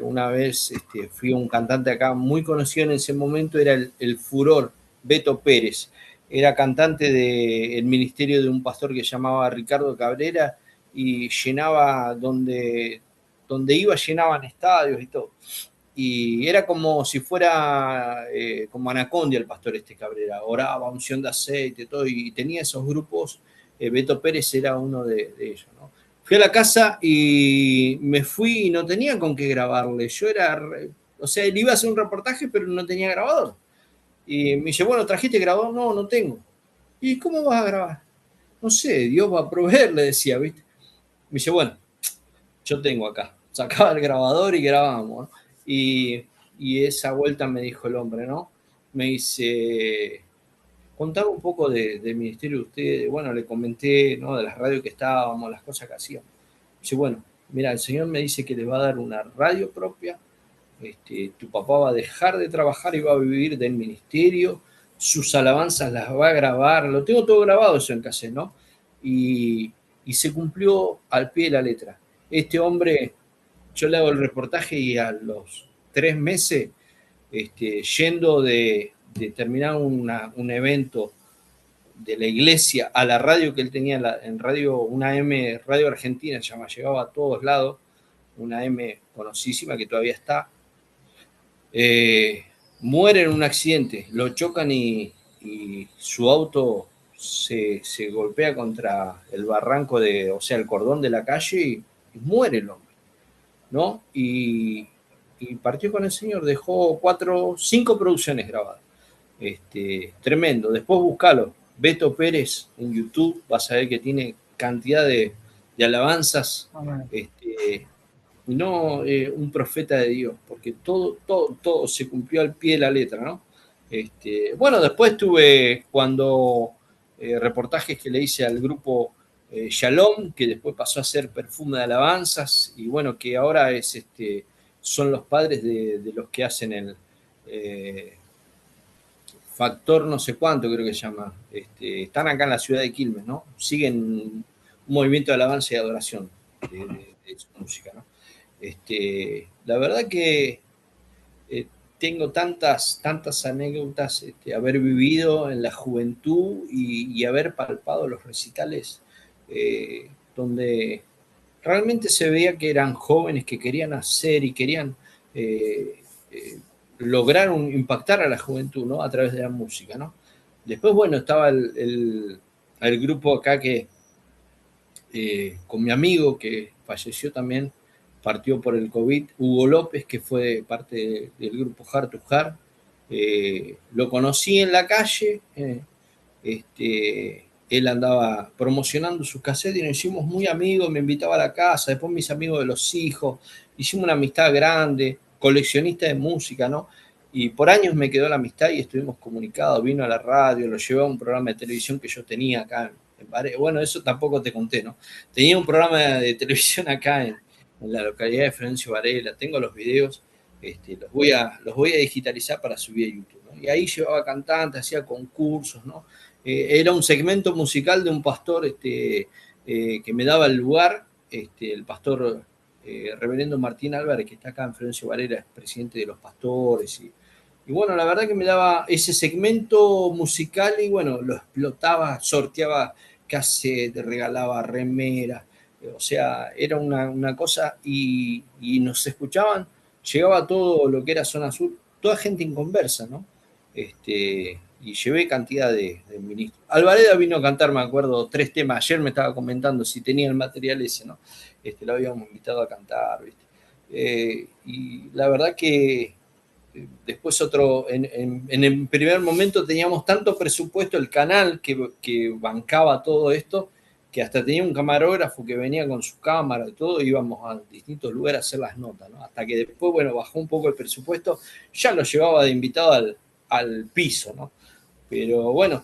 una vez fui un cantante acá muy conocido en ese momento, era el furor, Beto Pérez. Era cantante del ministerio de un pastor que se llamaba Ricardo Cabrera y llenaba donde iba, llenaban estadios y todo. Y era como si fuera como Anacondia el pastor Cabrera, oraba, unción de aceite, todo, y tenía esos grupos. Beto Pérez era uno de ellos, ¿no? Fui a la casa y me fui y no tenía con qué grabarle. O sea, él iba a hacer un reportaje, pero no tenía grabador. Y me dice, bueno, ¿trajiste grabador? No, no tengo. ¿Y cómo vas a grabar? No sé, Dios va a proveer, le decía, ¿viste? Me dice, bueno, yo tengo acá. Sacaba el grabador y grabábamos, ¿no? Y esa vuelta me dijo el hombre, ¿no? Me dice, contaba un poco del ministerio de ustedes. Bueno, le comenté, ¿no? De las radios que estábamos, las cosas que hacíamos. Dice, bueno, mira, el Señor me dice que les va a dar una radio propia, tu papá va a dejar de trabajar y va a vivir del ministerio, sus alabanzas las va a grabar, lo tengo todo grabado eso en cassette, ¿no? Y se cumplió al pie de la letra. Este hombre, yo le hago el reportaje y a los 3 meses, yendo de terminar un evento de la iglesia a la radio que él tenía en radio, una M, Radio Argentina, llegaba a todos lados, una M conocidísima que todavía está. Muere en un accidente, lo chocan y su auto se golpea contra el barranco, o sea, el cordón de la calle y muere el hombre, ¿no? Y partió con el Señor, dejó 5 producciones grabadas. Tremendo. Después buscalo. Beto Pérez en YouTube, vas a ver que tiene cantidad de alabanzas. Un profeta de Dios, porque todo se cumplió al pie de la letra, ¿no? Bueno, después tuve reportajes que le hice al grupo Shalom, que después pasó a ser Perfume de Alabanzas, y bueno, que ahora son los padres de los que hacen el Factor no sé cuánto, creo que se llama. Están acá en la ciudad de Quilmes, ¿no? Siguen un movimiento de alabanza y adoración de su música, ¿no? La verdad que tengo tantas anécdotas, haber vivido en la juventud y haber palpado los recitales donde realmente se veía que eran jóvenes que querían hacer y querían lograr impactar a la juventud, ¿no? A través de la música, ¿no? Después, bueno, estaba el grupo acá que con mi amigo que falleció también, partió por el COVID, Hugo López, que fue parte del grupo Heart to Heart. Lo conocí en la calle, él andaba promocionando sus cassettes y nos hicimos muy amigos, me invitaba a la casa, después mis amigos de los hijos, hicimos una amistad grande, coleccionista de música, ¿no? Y por años me quedó la amistad y estuvimos comunicados, vino a la radio, lo llevé a un programa de televisión que yo tenía acá en Varela. Bueno, eso tampoco te conté, ¿no? Tenía un programa de televisión acá en la localidad de Florencio Varela, tengo los videos, los voy a digitalizar para subir a YouTube, ¿no? Y ahí llevaba cantantes, hacía concursos, ¿no? Era un segmento musical de un pastor que me daba el lugar, el pastor reverendo Martín Álvarez, que está acá en Florencio Varela, es presidente de los pastores. Y bueno, la verdad que me daba ese segmento musical y bueno, lo explotaba, sorteaba cassette, regalaba remeras, o sea, era una cosa y nos escuchaban, llegaba todo lo que era zona sur, toda gente inconversa, ¿no? Y llevé cantidad de ministros. Alvareda vino a cantar, me acuerdo, 3 temas. Ayer me estaba comentando si tenía el material ese, ¿no? Lo habíamos invitado a cantar, ¿viste? Y la verdad que después en el primer momento teníamos tanto presupuesto, el canal que bancaba todo esto, que hasta tenía un camarógrafo que venía con su cámara y todo, íbamos a distintos lugares a hacer las notas, ¿no? Hasta que después, bueno, bajó un poco el presupuesto, ya lo llevaba de invitado al piso, ¿no? Pero bueno,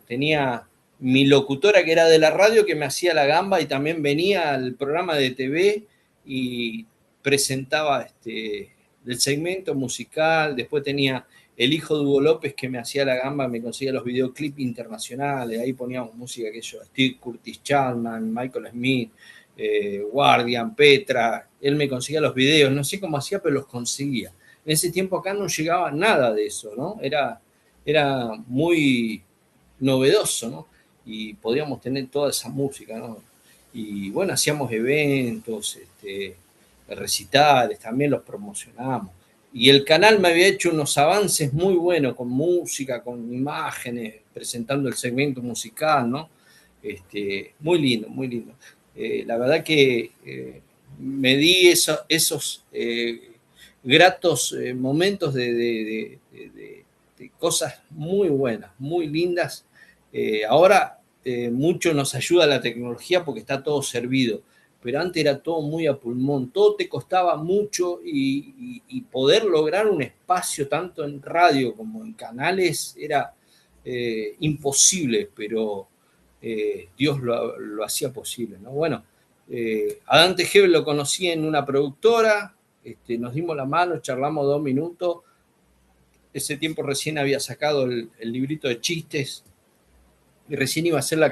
tenía mi locutora que era de la radio que me hacía la gamba y también venía al programa de TV y presentaba del segmento musical. Después tenía el hijo de Hugo López que me hacía la gamba, me conseguía los videoclips internacionales, ahí poníamos música que yo, Steve Curtis Chapman, Michael Smith, Guardian, Petra, él me conseguía los videos, no sé cómo hacía, pero los conseguía. En ese tiempo acá no llegaba nada de eso, ¿no? Era muy novedoso, ¿no? Y podíamos tener toda esa música, ¿no? Y bueno, hacíamos eventos, recitales, también los promocionamos. Y el canal me había hecho unos avances muy buenos con música, con imágenes, presentando el segmento musical, ¿no? Muy lindo, muy lindo. La verdad que me di esos gratos momentos de cosas muy buenas, muy lindas. Ahora mucho nos ayuda la tecnología porque está todo servido, pero antes era todo muy a pulmón, todo te costaba mucho y poder lograr un espacio tanto en radio como en canales era imposible, pero Dios lo hacía posible, ¿no? Bueno, a Dante Gebel lo conocí en una productora, nos dimos la mano, charlamos 2 minutos. Ese tiempo recién había sacado el librito de chistes y recién iba a hacer la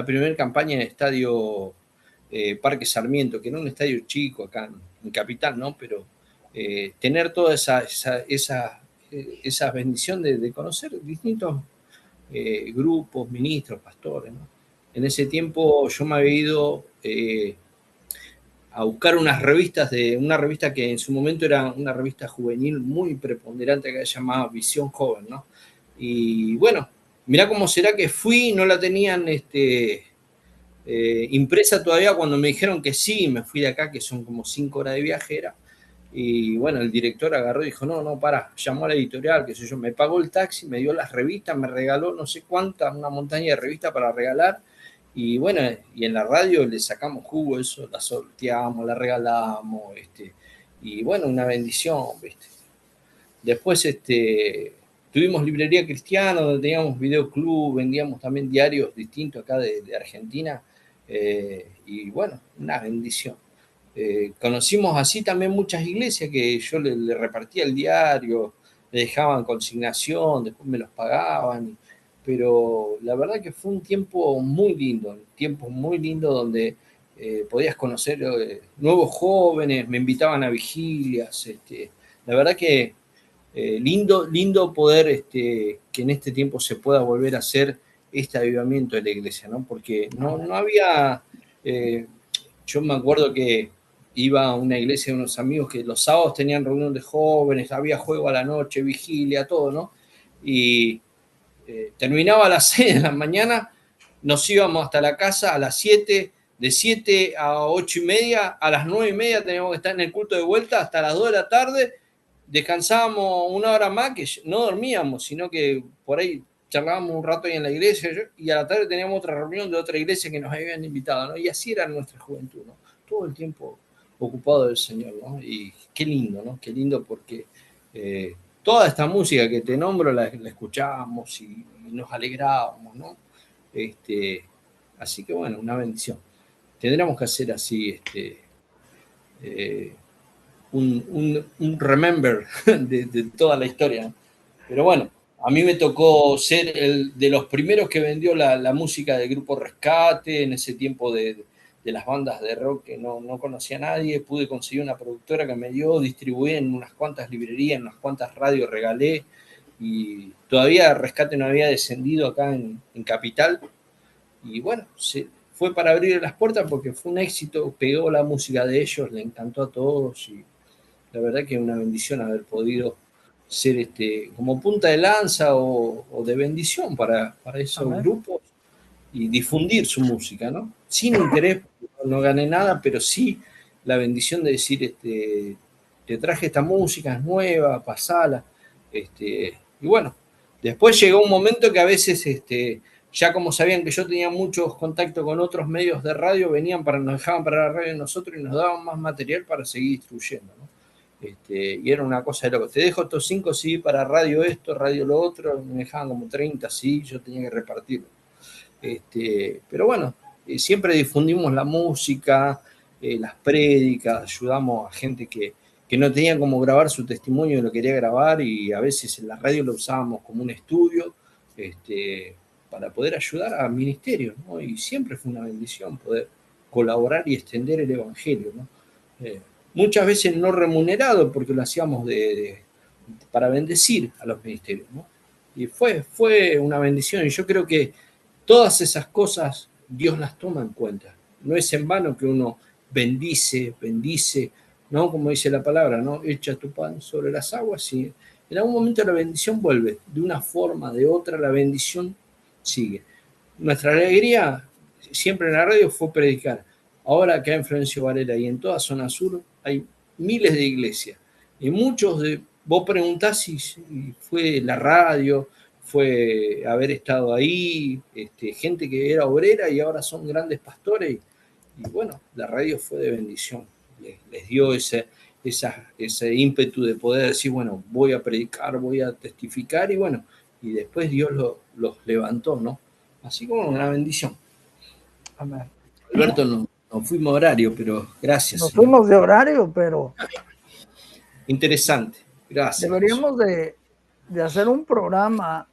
primera campaña en el estadio Parque Sarmiento, que era un estadio chico acá en Capital, ¿no? Pero tener toda esa bendición de conocer distintos grupos, ministros, pastores, ¿no? En ese tiempo yo me había ido a buscar unas revistas una revista que en su momento era una revista juvenil muy preponderante que se llamaba Visión Joven, ¿no? Y bueno, mirá cómo será que fui, no la tenían impresa todavía cuando me dijeron que sí, me fui de acá, que son como 5 horas de viajera. Y bueno, el director agarró y dijo, no, para, llamó a la editorial, qué sé yo, me pagó el taxi, me dio las revistas, me regaló no sé cuántas, una montaña de revistas para regalar. Y bueno, y en la radio le sacamos jugo eso, la sorteamos, la regalamos, y bueno, una bendición, ¿viste? Después tuvimos librería cristiana, donde teníamos videoclub, vendíamos también diarios distintos acá de Argentina, y bueno, una bendición. Conocimos así también muchas iglesias que yo le repartía el diario, me dejaban consignación, después me los pagaban, pero la verdad que fue un tiempo muy lindo donde podías conocer nuevos jóvenes, me invitaban a vigilias, la verdad que lindo poder que en este tiempo se pueda volver a hacer este avivamiento de la iglesia, ¿no? Porque no había, yo me acuerdo que iba a una iglesia de unos amigos que los sábados tenían reunión de jóvenes, había juego a la noche, vigilia, todo, ¿no? Y terminaba a las 6 de la mañana, nos íbamos hasta la casa a las 7, de 7 a 8 y media, a las 9 y media teníamos que estar en el culto de vuelta hasta las 2 de la tarde, descansábamos una hora más, que no dormíamos, sino que por ahí charlábamos un rato ahí en la iglesia, y a la tarde teníamos otra reunión de otra iglesia que nos habían invitado, ¿no? Y así era nuestra juventud, ¿no? Todo el tiempo ocupado del Señor, ¿no? Y qué lindo, ¿no? Qué lindo porque toda esta música que te nombro la escuchábamos y nos alegrábamos, ¿no? Así que bueno, una bendición. Tendremos que hacer así un remember de toda la historia, ¿no? Pero bueno, a mí me tocó ser el de los primeros que vendió la música del grupo Rescate, en ese tiempo de las bandas de rock que no conocía a nadie. Pude conseguir una productora que me dio, distribuí en unas cuantas librerías, en unas cuantas radios, regalé, y todavía Rescate no había descendido acá en Capital. Y bueno, fue para abrir las puertas porque fue un éxito, pegó la música de ellos, le encantó a todos, y la verdad que es una bendición haber podido ser como punta de lanza o de bendición para esos Amén. grupos y difundir su música, ¿no? Sin interés, no gané nada, pero sí la bendición de decir, te traje esta música, es nueva, pasala. Y bueno, después llegó un momento que a veces, ya como sabían que yo tenía muchos contactos con otros medios de radio, nos dejaban para la radio de nosotros y nos daban más material para seguir distribuyendo, ¿no? Y era una cosa de loco. Te dejo estos 5 sí para radio esto, radio lo otro, me dejaban como 30 sí, yo tenía que repartirlo. Pero bueno, siempre difundimos la música, las prédicas, ayudamos a gente que no tenía cómo grabar su testimonio y lo quería grabar, y a veces en la radio lo usábamos como un estudio para poder ayudar a ministerios, ¿no? Y siempre fue una bendición poder colaborar y extender el evangelio, ¿no? Muchas veces no remunerado porque lo hacíamos para bendecir a los ministerios, ¿no? Y fue una bendición, y yo creo que todas esas cosas Dios las toma en cuenta. No es en vano que uno bendice, ¿no? Como dice la palabra, ¿no? Echa tu pan sobre las aguas y en algún momento la bendición vuelve. De una forma, de otra, la bendición sigue. Nuestra alegría siempre en la radio fue predicar. Ahora acá en Florencio Varela y en toda zona sur hay miles de iglesias. Y vos preguntás si fue la radio, fue haber estado ahí, gente que era obrera y ahora son grandes pastores. Y bueno, la radio fue de bendición. Les dio ese ímpetu de poder decir, bueno, voy a predicar, voy a testificar, y bueno, y después Dios los levantó, ¿no? Así como una bendición. Amén. Alberto, no fuimos a horario, pero gracias, Nos Señor. fuimos de horario, pero Interesante. Gracias. deberíamos de hacer un programa,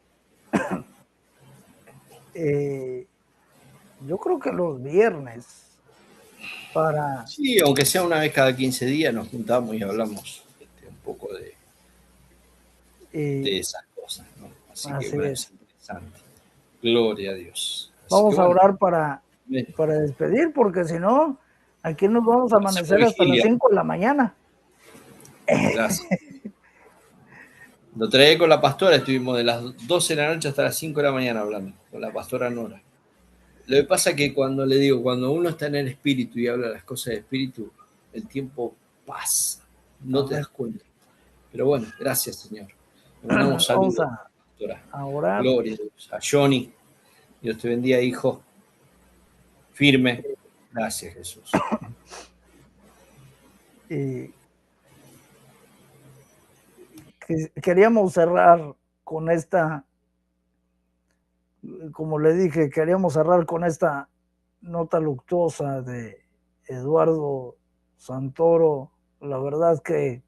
yo creo que los viernes, para... Sí, aunque sea una vez cada 15 días, nos juntamos y hablamos un poco de esas cosas, ¿no? Así que bueno, es interesante. Gloria a Dios. Así Vamos que a bueno, orar para despedir, porque si no, aquí nos vamos a amanecer hasta las 5 de la mañana. Gracias. Lo traí con la pastora, estuvimos de las 12 de la noche hasta las 5 de la mañana hablando, con la pastora Nora. Lo que pasa es que cuando le digo, cuando uno está en el espíritu y habla las cosas de espíritu, el tiempo pasa, no te das cuenta. Pero bueno, gracias, Señor. Le mandamos Vamos saludos, pastora. a orar. Gloria a Dios. A Johnny, Dios te bendiga, hijo. Firme. Gracias, Jesús. Y queríamos cerrar con esta, como le dije, queríamos cerrar con esta nota luctuosa de Eduardo Santoro. La verdad es que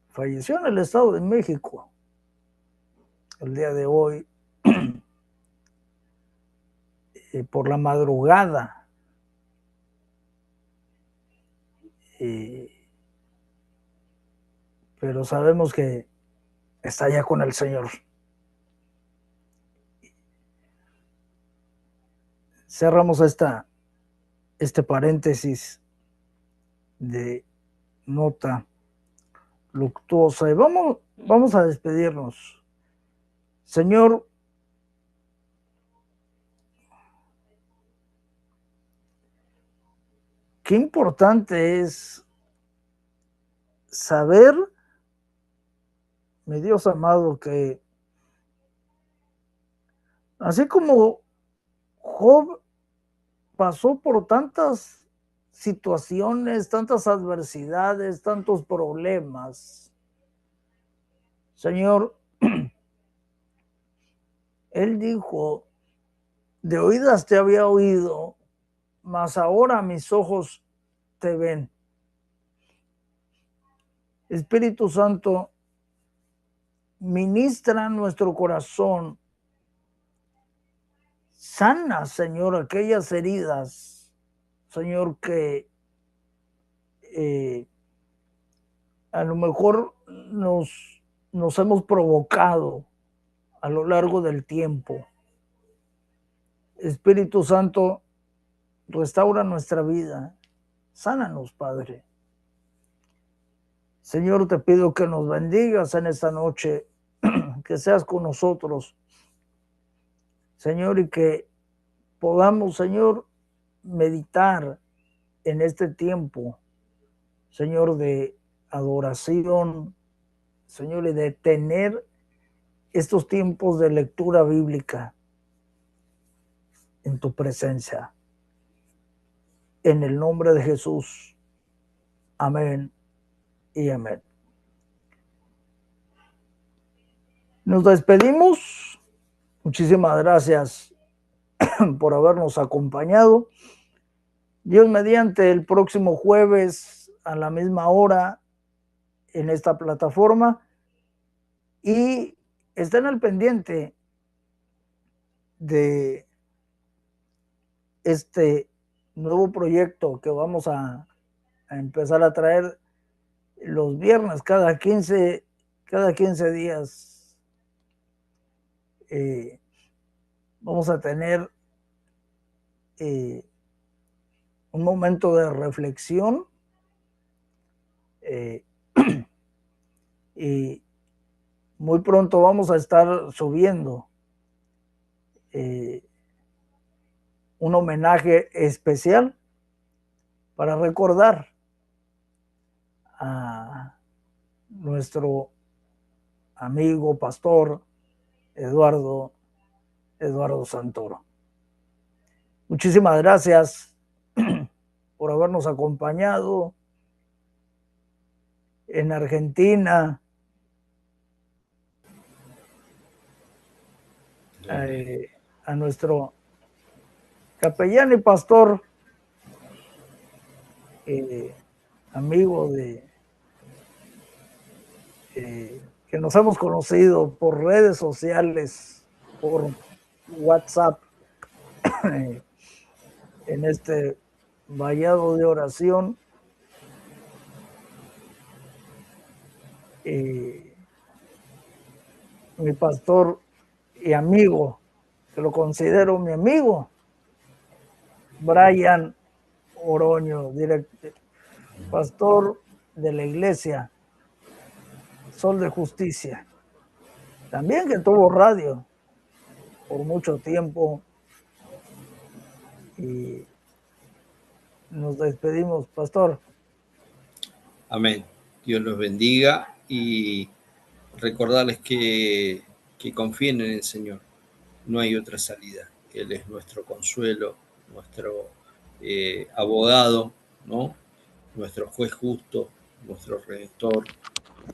falleció en el Estado de México el día de hoy por la madrugada. Pero sabemos que está ya con el Señor. Cerramos este paréntesis de nota luctuosa y vamos a despedirnos. Señor, qué importante es saber, mi Dios amado, que así como Job pasó por tantas situaciones, tantas adversidades, tantos problemas, Señor, él dijo, de oídas te había oído, mas ahora mis ojos te ven. Espíritu Santo, ministra nuestro corazón, sana, Señor, aquellas heridas, Señor, que a lo mejor nos hemos provocado a lo largo del tiempo. Espíritu Santo, restaura nuestra vida, sánanos, Padre. Señor, te pido que nos bendigas en esta noche, que seas con nosotros, Señor, y que podamos, Señor, meditar en este tiempo, Señor, de adoración, Señor, y de tener estos tiempos de lectura bíblica en tu presencia. En el nombre de Jesús. Amén y amén. Nos despedimos. Muchísimas gracias por habernos acompañado. Dios mediante, el próximo jueves a la misma hora en esta plataforma. Y estén al pendiente de este nuevo proyecto que vamos a empezar a traer los viernes cada 15 días. Vamos a tener un momento de reflexión y muy pronto vamos a estar subiendo un homenaje especial para recordar a nuestro amigo pastor Eduardo Santoro. Muchísimas gracias por habernos acompañado en Argentina, a nuestro capellán y pastor, amigo que nos hemos conocido por redes sociales, por WhatsApp, en este vallado de oración. mi pastor y amigo, que lo considero mi amigo, Brian Oroño, pastor de la iglesia Sol de Justicia. También que tuvo radio por mucho tiempo. Y nos despedimos, pastor. Amén. Dios los bendiga y recordarles que confíen en el Señor. No hay otra salida. Él es nuestro consuelo, nuestro abogado, ¿no? Nuestro juez justo, nuestro redentor.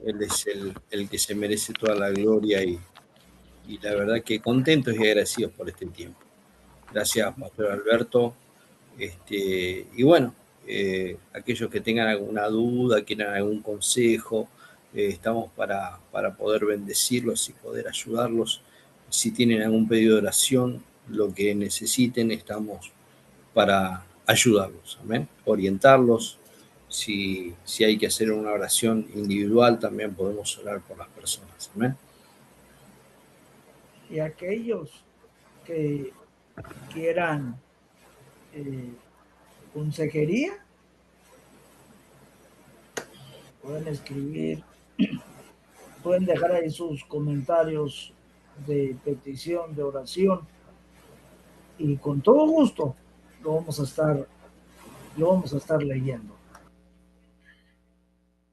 Él es el que se merece toda la gloria y la verdad que contentos y agradecidos por este tiempo. Gracias, Pastor Alberto. Y bueno, aquellos que tengan alguna duda, quieran algún consejo, estamos para poder bendecirlos y poder ayudarlos. Si tienen algún pedido de oración, lo que necesiten, estamos para ayudarlos, amén, orientarlos. Si hay que hacer una oración individual, también podemos orar por las personas, amén. Y aquellos que quieran consejería, pueden escribir, pueden dejar ahí sus comentarios de petición, de oración, y con todo gusto lo vamos a estar leyendo.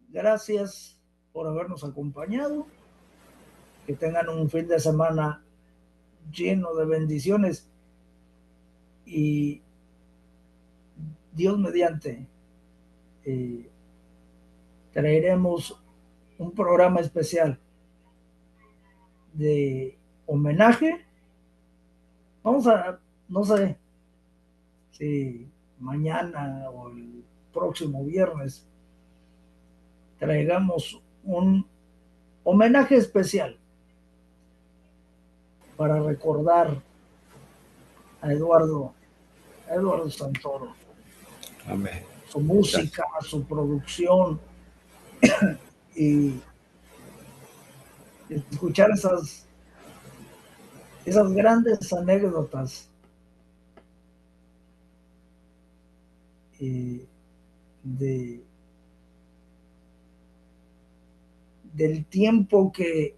Gracias por habernos acompañado. Que tengan un fin de semana lleno de bendiciones y Dios mediante traeremos un programa especial de homenaje. Vamos a, no sé si mañana o el próximo viernes traigamos un homenaje especial para recordar a Eduardo Santoro. Amén. Su música, su producción y escuchar esas grandes anécdotas del tiempo que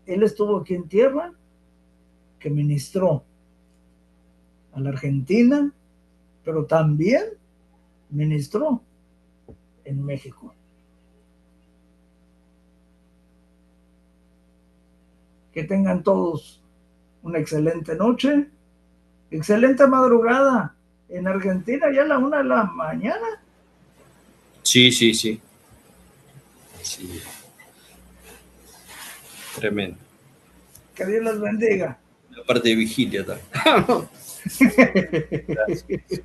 él estuvo aquí en tierra, que ministró a la Argentina, pero también ministró en México. Que tengan todos una excelente noche, excelente madrugada. En Argentina ya a la 1 de la mañana. Sí. Tremendo. Que Dios les bendiga. La parte de vigilia también. Gracias.